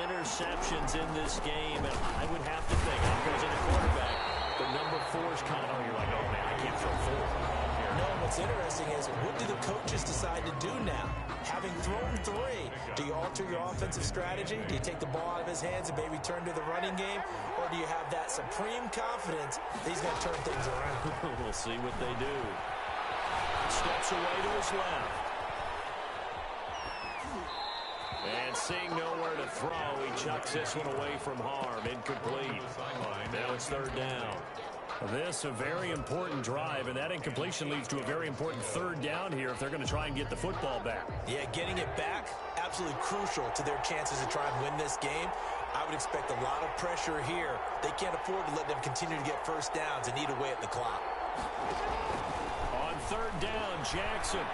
interceptions in this game. And I would have to think, here goes in a quarterback, but number 4 is kind of, you're like, oh, man, I can't throw 4. No, what's interesting is, what do the coaches decide to do now? Having thrown 3, do you alter your offensive strategy? Do you take the ball out of his hands and maybe turn to the running game? Or do you have that supreme confidence that he's going to turn things around? We'll see what they do. Steps away to his left. And seeing nowhere to throw, he chucks this one away from harm. Incomplete. Now it's 3rd down. This a very important drive, and that incompletion leads to a very important 3rd down here if they're going to try and get the football back. Yeah, getting it back, absolutely crucial to their chances to try and win this game. I would expect a lot of pressure here. They can't afford to let them continue to get 1st downs and eat away at the clock. On 3rd down, Jackson.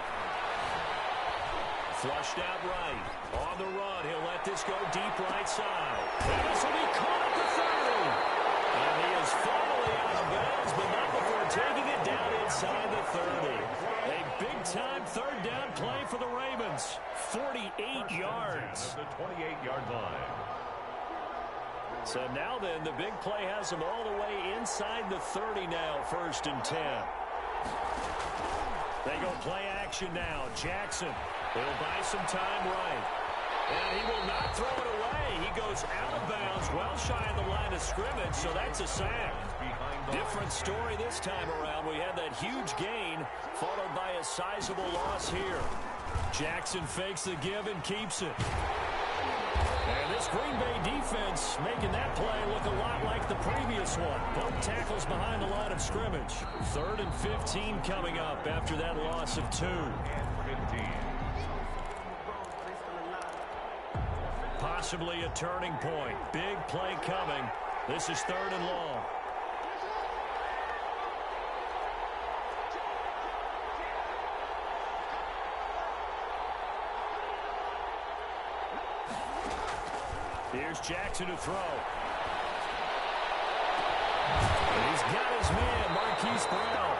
Flushed out right. On the run, he'll let this go deep right side. And this will be caught at the 30. And he is finally out of bounds, but not before taking it down inside the 30. A big-time 3rd down play for the Ravens. 48 yards. The 28-yard line. So now then, the big play has them all the way inside the 30 now, 1st and 10. They go play action now. Jackson. He'll buy some time right. And he will not throw it away. He goes out of bounds, well shy of the line of scrimmage, so that's a sack. Different story this time around. We had that huge gain, followed by a sizable loss here. Jackson fakes the give and keeps it. And this Green Bay defense making that play look a lot like the previous one. Both tackles behind the line of scrimmage. 3rd and 15 coming up after that loss of 2. And 15. Possibly a turning point. Big play coming. This is 3rd and long. Here's Jackson to throw. And he's got his man, Marquise Brown.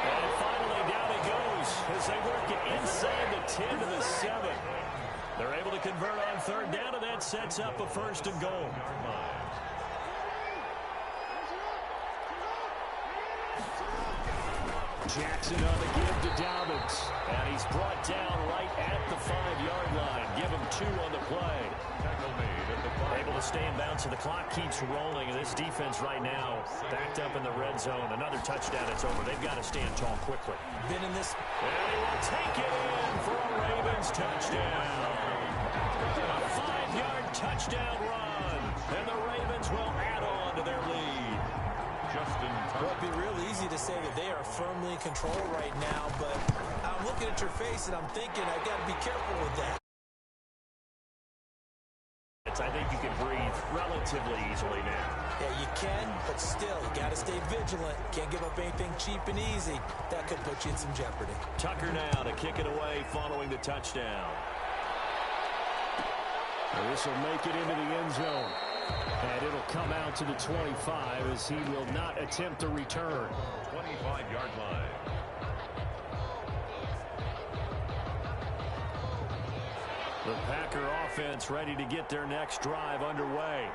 And finally down he goes as they work it inside the 10 to the 7. They're able to convert on third down, and that sets up a first and goal. Jackson on the give to Dobbins. And he's brought down right at the 5-yard line. Give him 2 on the play. Able to stay in bounds, so the clock keeps rolling. And this defense right now backed up in the red zone. Another touchdown, it's over. They've got to stand tall quickly. Been in this. And he will take it in for a Ravens touchdown. A 5-yard touchdown run. And the Ravens will add on to their lead. Well, it'd be real easy to say that they are firmly in control right now, but I'm looking at your face and I'm thinking I've got to be careful with that. I think you can breathe relatively easily now. Yeah, you can, but still, you got to stay vigilant. Can't give up anything cheap and easy. That could put you in some jeopardy. Tucker now to kick it away following the touchdown. This will make it into the end zone. And it'll come out to the 25 as he will not attempt a return. 25-yard line. The Packer offense ready to get their next drive underway.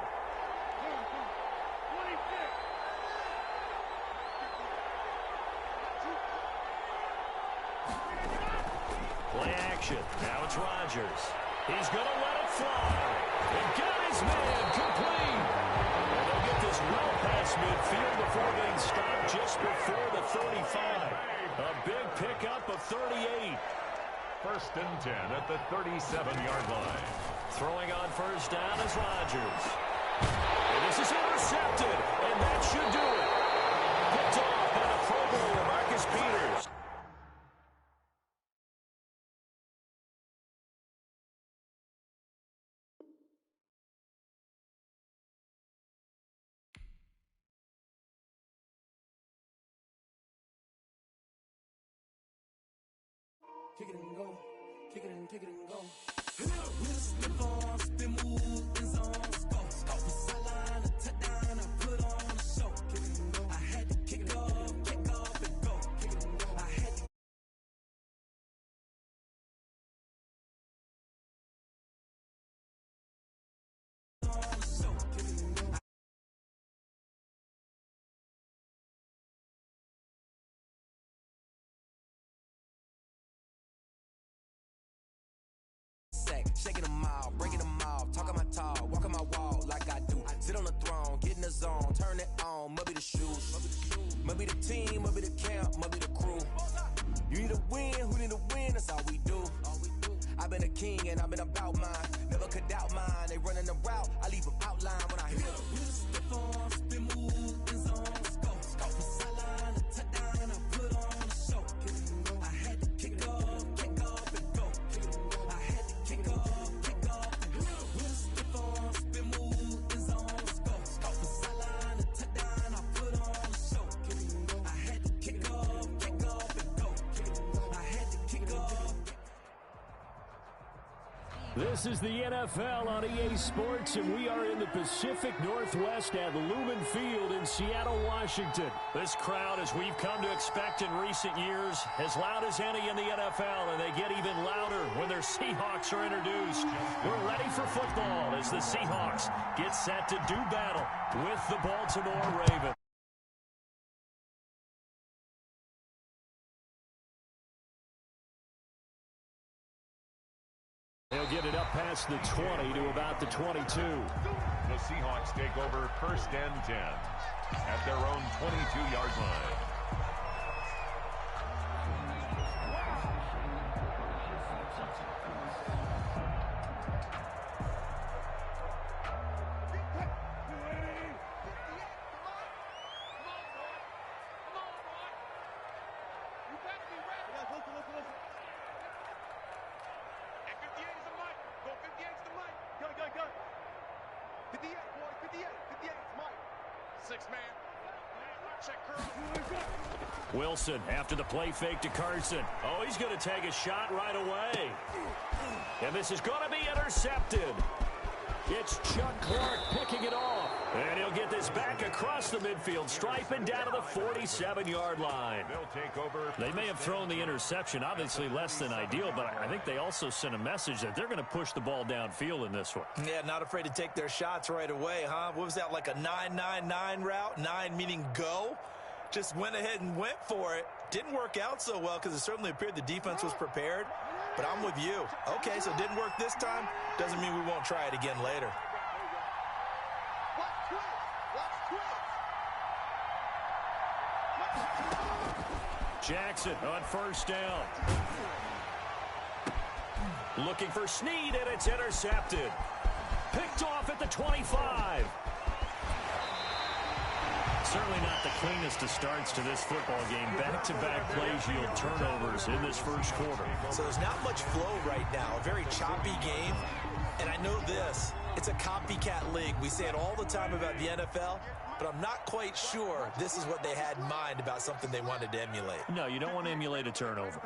Play action. Now it's Rodgers. He's going to let it fly. He got his man complete. And they'll get this well past midfield before being stopped just before the 35. A big pickup of 38. First and 10 at the 37-yard line. Throwing on first down is Rodgers. And this is intercepted. And that should do it. Picked off by the Pro Bowler, Marcus Peters. Kick it and go. Kick it and go. With the ball, spin move, in zone, go. Off the sideline, a touchdown, I put on a show. Kick it and go. I had to kick it off and go. Kick it and go. I had to. Shaking them out, breaking them out, talking my talk, walking my walk like I do. Sit on the throne, get in the zone, turn it on, must be the shoes, must be the team, must be the camp, must be the crew. You need a win, who need a win, that's all we do. I've been a king and I've been about mine, never could doubt mine. They running the route, I leave them outline when I hit them. Step on, spin move, in zone, go. Off the sideline, a touchdown, I put on a show. I had to kick off and go. I had to kick off. This is the NFL on EA Sports, and we are in the Pacific Northwest at Lumen Field in Seattle, Washington. This crowd, as we've come to expect in recent years, as loud as any in the NFL, and they get even louder when their Seahawks are introduced. We're ready for football as the Seahawks get set to do battle with the Baltimore Ravens. They'll get it up past the 20 to about the 22. The Seahawks take over first and 10 at their own 22-yard line. Wilson after the play fake to Carson. Oh, he's going to take a shot right away. And this is going to be intercepted. It's Chuck Clark picking it off. And he'll get this back across the midfield stripe and down to the 47-yard line. They'll take over. They may have thrown the interception, obviously less than ideal, but I think they also sent a message that they're going to push the ball downfield in this one. Yeah, not afraid to take their shots right away, huh? What was that, like a 9-9-9 route? 9 meaning go? Just went ahead and went for it. Didn't work out so well because it certainly appeared the defense was prepared. But I'm with you. Okay, so it didn't work this time. Doesn't mean we won't try it again later. Jackson on first down. Looking for Snead, and it's intercepted. Picked off at the 25. Certainly not the cleanest of starts to this football game. Back-to-back plays yield turnovers in this first quarter. So there's not much flow right now. A very choppy game. And I know this. It's a copycat league. We say it all the time about the NFL. But I'm not quite sure this is what they had in mind about something they wanted to emulate. No, you don't want to emulate a turnover.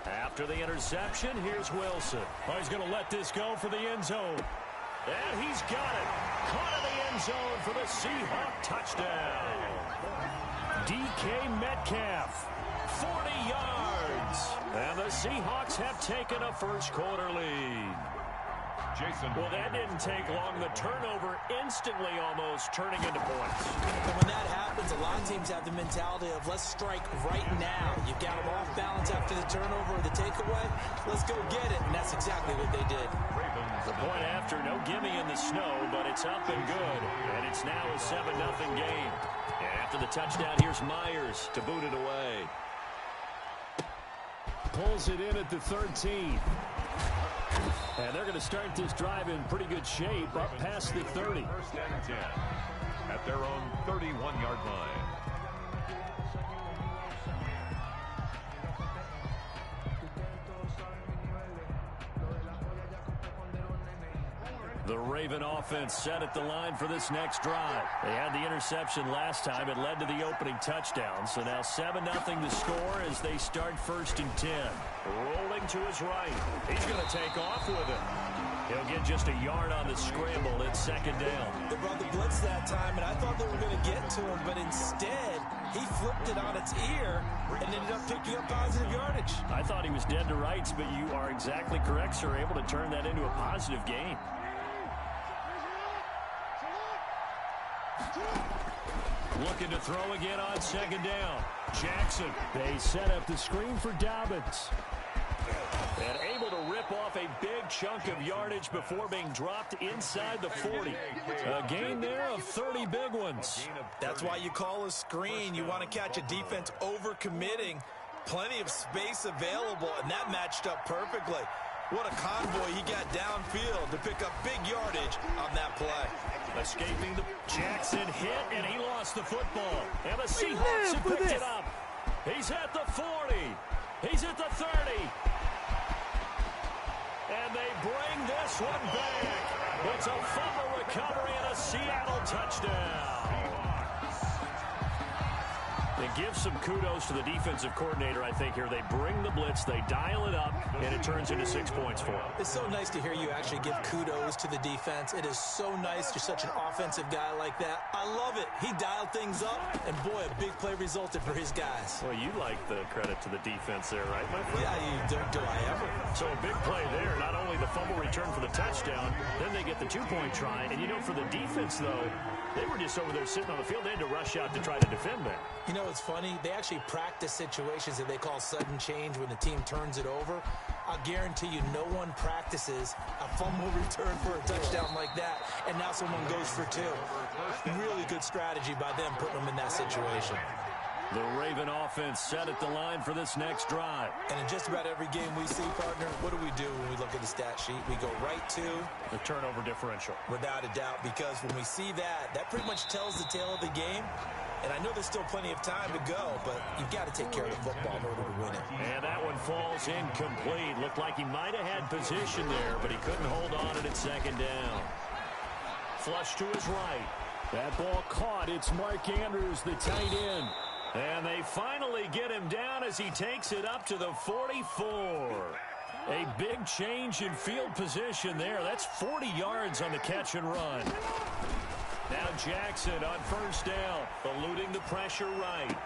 After the interception, here's Wilson. Oh, he's going to let this go for the end zone. And he's got it. Caught in the end zone for the Seahawk touchdown. DK Metcalf. 40 yards. And the Seahawks have taken a first quarter lead. Jason. Well, that didn't take long. The turnover instantly almost turning into points. And when that happens, a lot of teams have the mentality of let's strike right now. You've got them off balance after the turnover or the takeaway. Let's go get it. And that's exactly what they did. The point after, no gimme in the snow, but it's up and good. And it's now a 7-0 game. And after the touchdown, here's Myers to boot it away. Pulls it in at the 13. And they're going to start this drive in pretty good shape up past the 30. First and 10 at their own 31-yard line. The Raven offense set at the line for this next drive. They had the interception last time. It led to the opening touchdown. So now 7-0 the score as they start first and 10. Rolling to his right. He's going to take off with it. He'll get just a yard on the scramble at second down. They brought the blitz that time, and I thought they were going to get to him, but instead, he flipped it on its ear and ended up picking up positive yardage. I thought he was dead to rights, but you are exactly correct, sir. Able to turn that into a positive gain. Looking to throw again on second down. Jackson. They set up the screen for Dobbins. And able to rip off a big chunk of yardage before being dropped inside the 40. A gain there of 30 big ones. That's why you call a screen. You want to catch a defense over-committing. Plenty of space available, and that matched up perfectly. What a convoy he got downfield to pick up big yardage on that play. Escaping the Jackson hit, and he lost the football. And the Seahawks have picked it up. He's at the 40. He's at the 30. And they bring this one back. It's a fumble recovery and a Seattle touchdown. It gives some kudos to the defensive coordinator, I think, here. They bring the blitz, they dial it up, and it turns into 6 points for them. It's so nice to hear you actually give kudos to the defense. It is so nice. You're such an offensive guy like that. I love it. He dialed things up, and boy, a big play resulted for his guys. Well, you like the credit to the defense there, right, my friend? Yeah, do I ever? So a big play there. Not only the fumble return for the touchdown, then they get the two-point try. And, you know, for the defense, though, they were just over there sitting on the field. They had to rush out to try to defend that. You know, it's funny. They actually practice situations that they call sudden change when the team turns it over. I'll guarantee you no one practices a fumble return for a touchdown like that, and now someone goes for two. Really good strategy by them putting them in that situation. The Raven offense set at the line for this next drive. And in just about every game we see, partner, what do we do when we look at the stat sheet? We go right to the turnover differential. Without a doubt, because when we see that, that pretty much tells the tale of the game. And I know there's still plenty of time to go, but you've got to take care of the football in order to win it. And that one falls incomplete. Looked like he might have had position there, but he couldn't hold on it at second down. Flush to his right. That ball caught. It's Mark Andrews, the tight end. And they finally get him down as he takes it up to the 44. A big change in field position there. That's 40 yards on the catch and run. Now Jackson on first down, eluding the pressure right.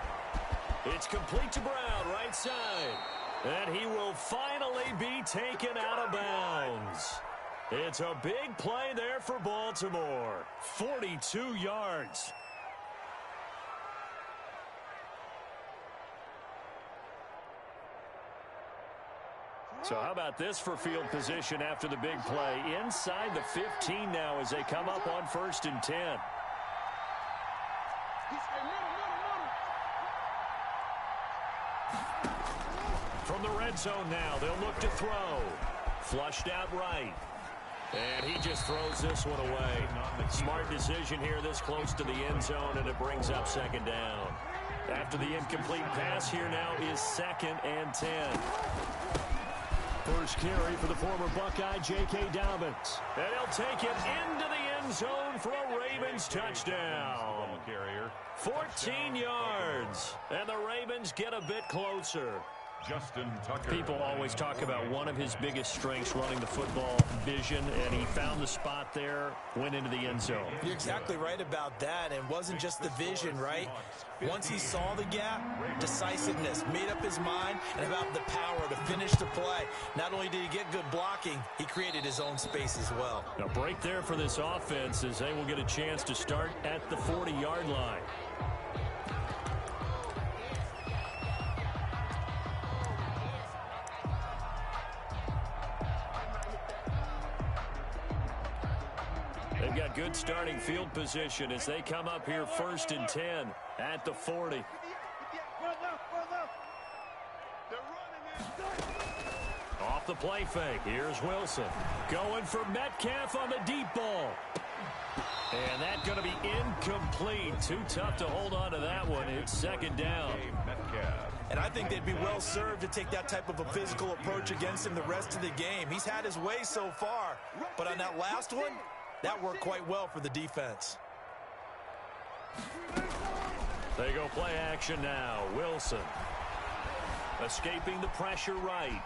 It's complete to Brown, right side. And he will finally be taken out of bounds. It's a big play there for Baltimore. 42 yards. So how about this for field position after the big play? Inside the 15 now as they come up on 1st and 10. From the red zone now, they'll look to throw. Flushed out right. And he just throws this one away. Smart decision here this close to the end zone, and it brings up 2nd down. After the incomplete pass, here now is 2nd and 10. First carry for the former Buckeye, J.K. Dobbins. And he'll take it into the end zone for a Ravens touchdown. 14 yards. And the Ravens get a bit closer. Justin Tucker. People always talk about one of his biggest strengths, running the football, vision, and he found the spot there, went into the end zone. You're exactly right about that, and wasn't just the vision, right? Once he saw the gap, decisiveness, made up his mind, and about the power to finish the play. Not only did he get good blocking, he created his own space as well. A break there for this offense as they will get a chance to start at the 40-yard line. They've got good starting field position as they come up here 1st and 10 at the 40. Off the play fake. Here's Wilson. Going for Metcalf on the deep ball. And that's going to be incomplete. Too tough to hold on to that one. It's 2nd down. And I think they'd be well served to take that type of a physical approach against him the rest of the game. He's had his way so far. But on that last one, that worked quite well for the defense. They go play action now. Wilson escaping the pressure right.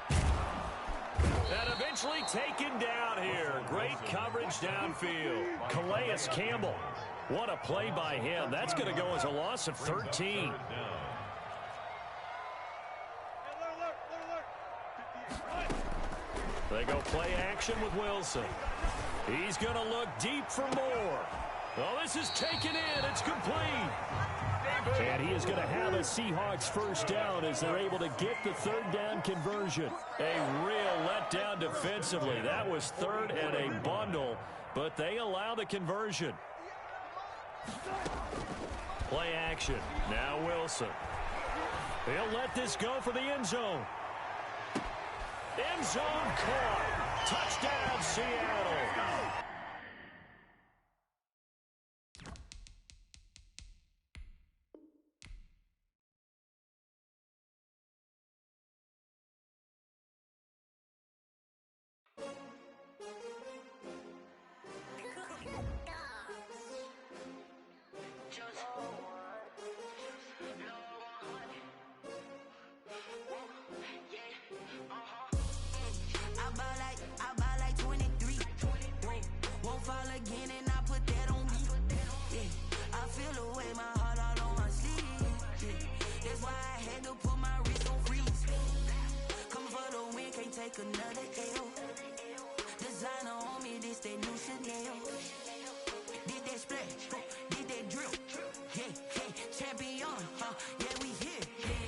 And eventually taken down here. Great coverage downfield. Calais Campbell. What a play by him. That's going to go as a loss of 13. They go play action with Wilson. He's going to look deep for more. Oh, this is taken in. It's complete. And he is going to have a Seahawks first down as they're able to get the 3rd down conversion. A real letdown defensively. That was 3rd and a bundle, but they allow the conversion. Play action. Now Wilson. He'll let this go for the end zone. End zone caught. Touchdown, Seattle. I buy like 23. Won't fall again and I put that on me. Yeah, I feel the way, my heart all on my sleeve. Yeah, that's why I had to put my wrist on freeze. Coming for the win, can't take another L. Designer on me, this that new Chanel. Did that splash, did that drip. Yeah, champion, yeah, we here.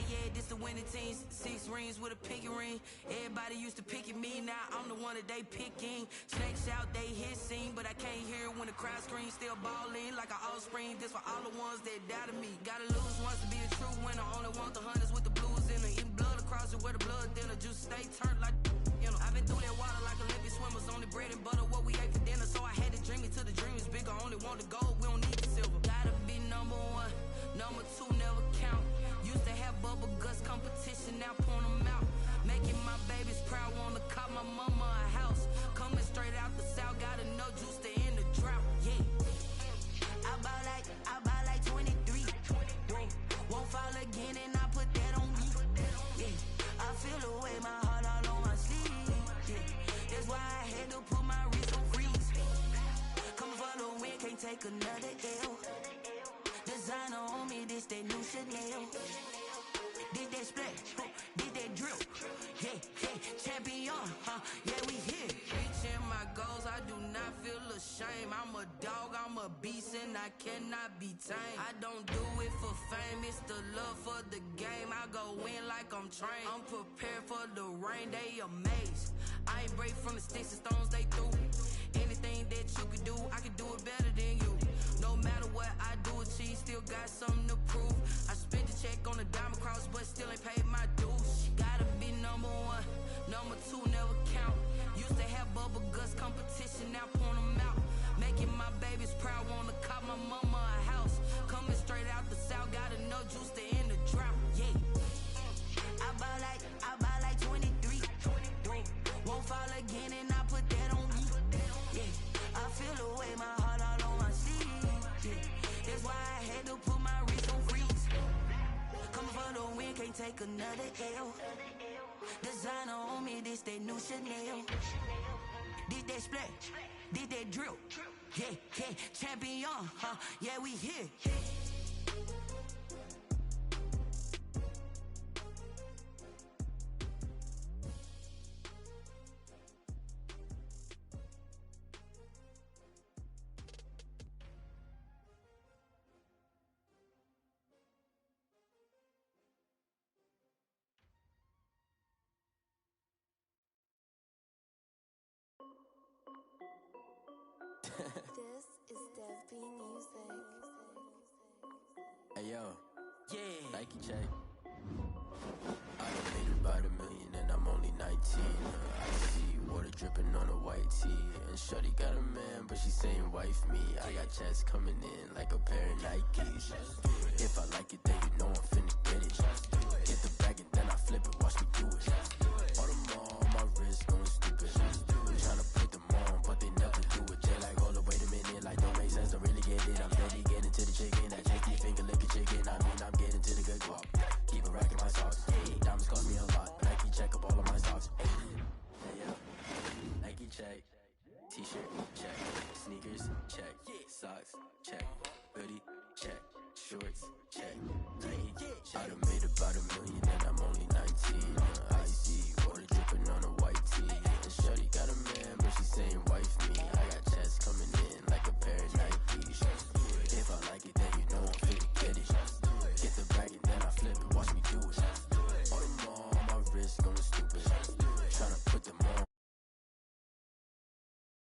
Yeah, this the winning team. 6 rings with a pinky ring. Everybody used to pick at me, now I'm the one that they picking. Snakes out, they hit scene, but I can't hear it when the crowd screams. Still balling like an offspring. This for all the ones that doubted me. Gotta lose once to be a true winner. Only want the hunters with the blues in it. Eating blood across it where the blood dinner. Juice stay turned like, you know. I've been through that water like Olympic swimmers. Only bread and butter, what we ate for dinner. So I had to dream it till the dream is bigger. Only want the gold, we don't need the silver. Gotta be number 1, number 2 never count. Used to have bubble guts competition, now point them out. Making my babies proud, wanna call my mama a house. Coming straight out the south, gotta know juice to end the drought. Yeah, I buy like 20. that split, did that drill. Yeah, champion, yeah, we here. Reaching my goals, I do not feel ashamed. I'm a dog, I'm a beast, and I cannot be tamed. I don't do it for fame, it's the love for the game. I go in like I'm trained. I'm prepared for the rain, they amazed. I ain't break from the sticks and stones they threw. Anything that you could do, I could do it better than you. No matter what I do, achieve, still got something to prove. I spent the check on the diamond cross, but still ain't paid my dues. Gotta be number one, number two never count. Used to have bubble guts competition, now point them out. Making my babies proud, wanna cop my mama a house. Coming straight out the south, got enough juice to end the drought. Yeah, I buy like 23. Won't fall again, and I put that on me. Yeah, I feel the way, my heart all on my sleeve. Yeah, that's why I had to put my wrist on freeze. Coming for the win, can't take another L. Designer on me, this that new Chanel. Did that split, did that drill. Yeah, champion, yeah, we here. This is WATEVER music. Hey yo, Yeah. Nike check. I done made about $1 million and I'm only 19. I see water dripping on a white tee. And shorty got a man, but she saying wife me. I got checks coming in like a pair of Nikes. If I like it, then you know I'm finna get it. Get the bag and then I flip it, watch me do it. All them on my wrist going stupid. Tryna put them on, but they never do it. They like, hold up, wait a minute, like don't make sense, don't really get it. I'm steady getting to the chicken, that tasty finger licking chicken. I mean, I'm getting to the good guap. Keep a rack in my socks. Hey, diamonds cost me a lot. Nike check up all of my socks. Hey, yo, Nike check. T-shirt check. Sneakers check. Socks check. Hoodie check. Shorts check. Nike. I done made about $1 million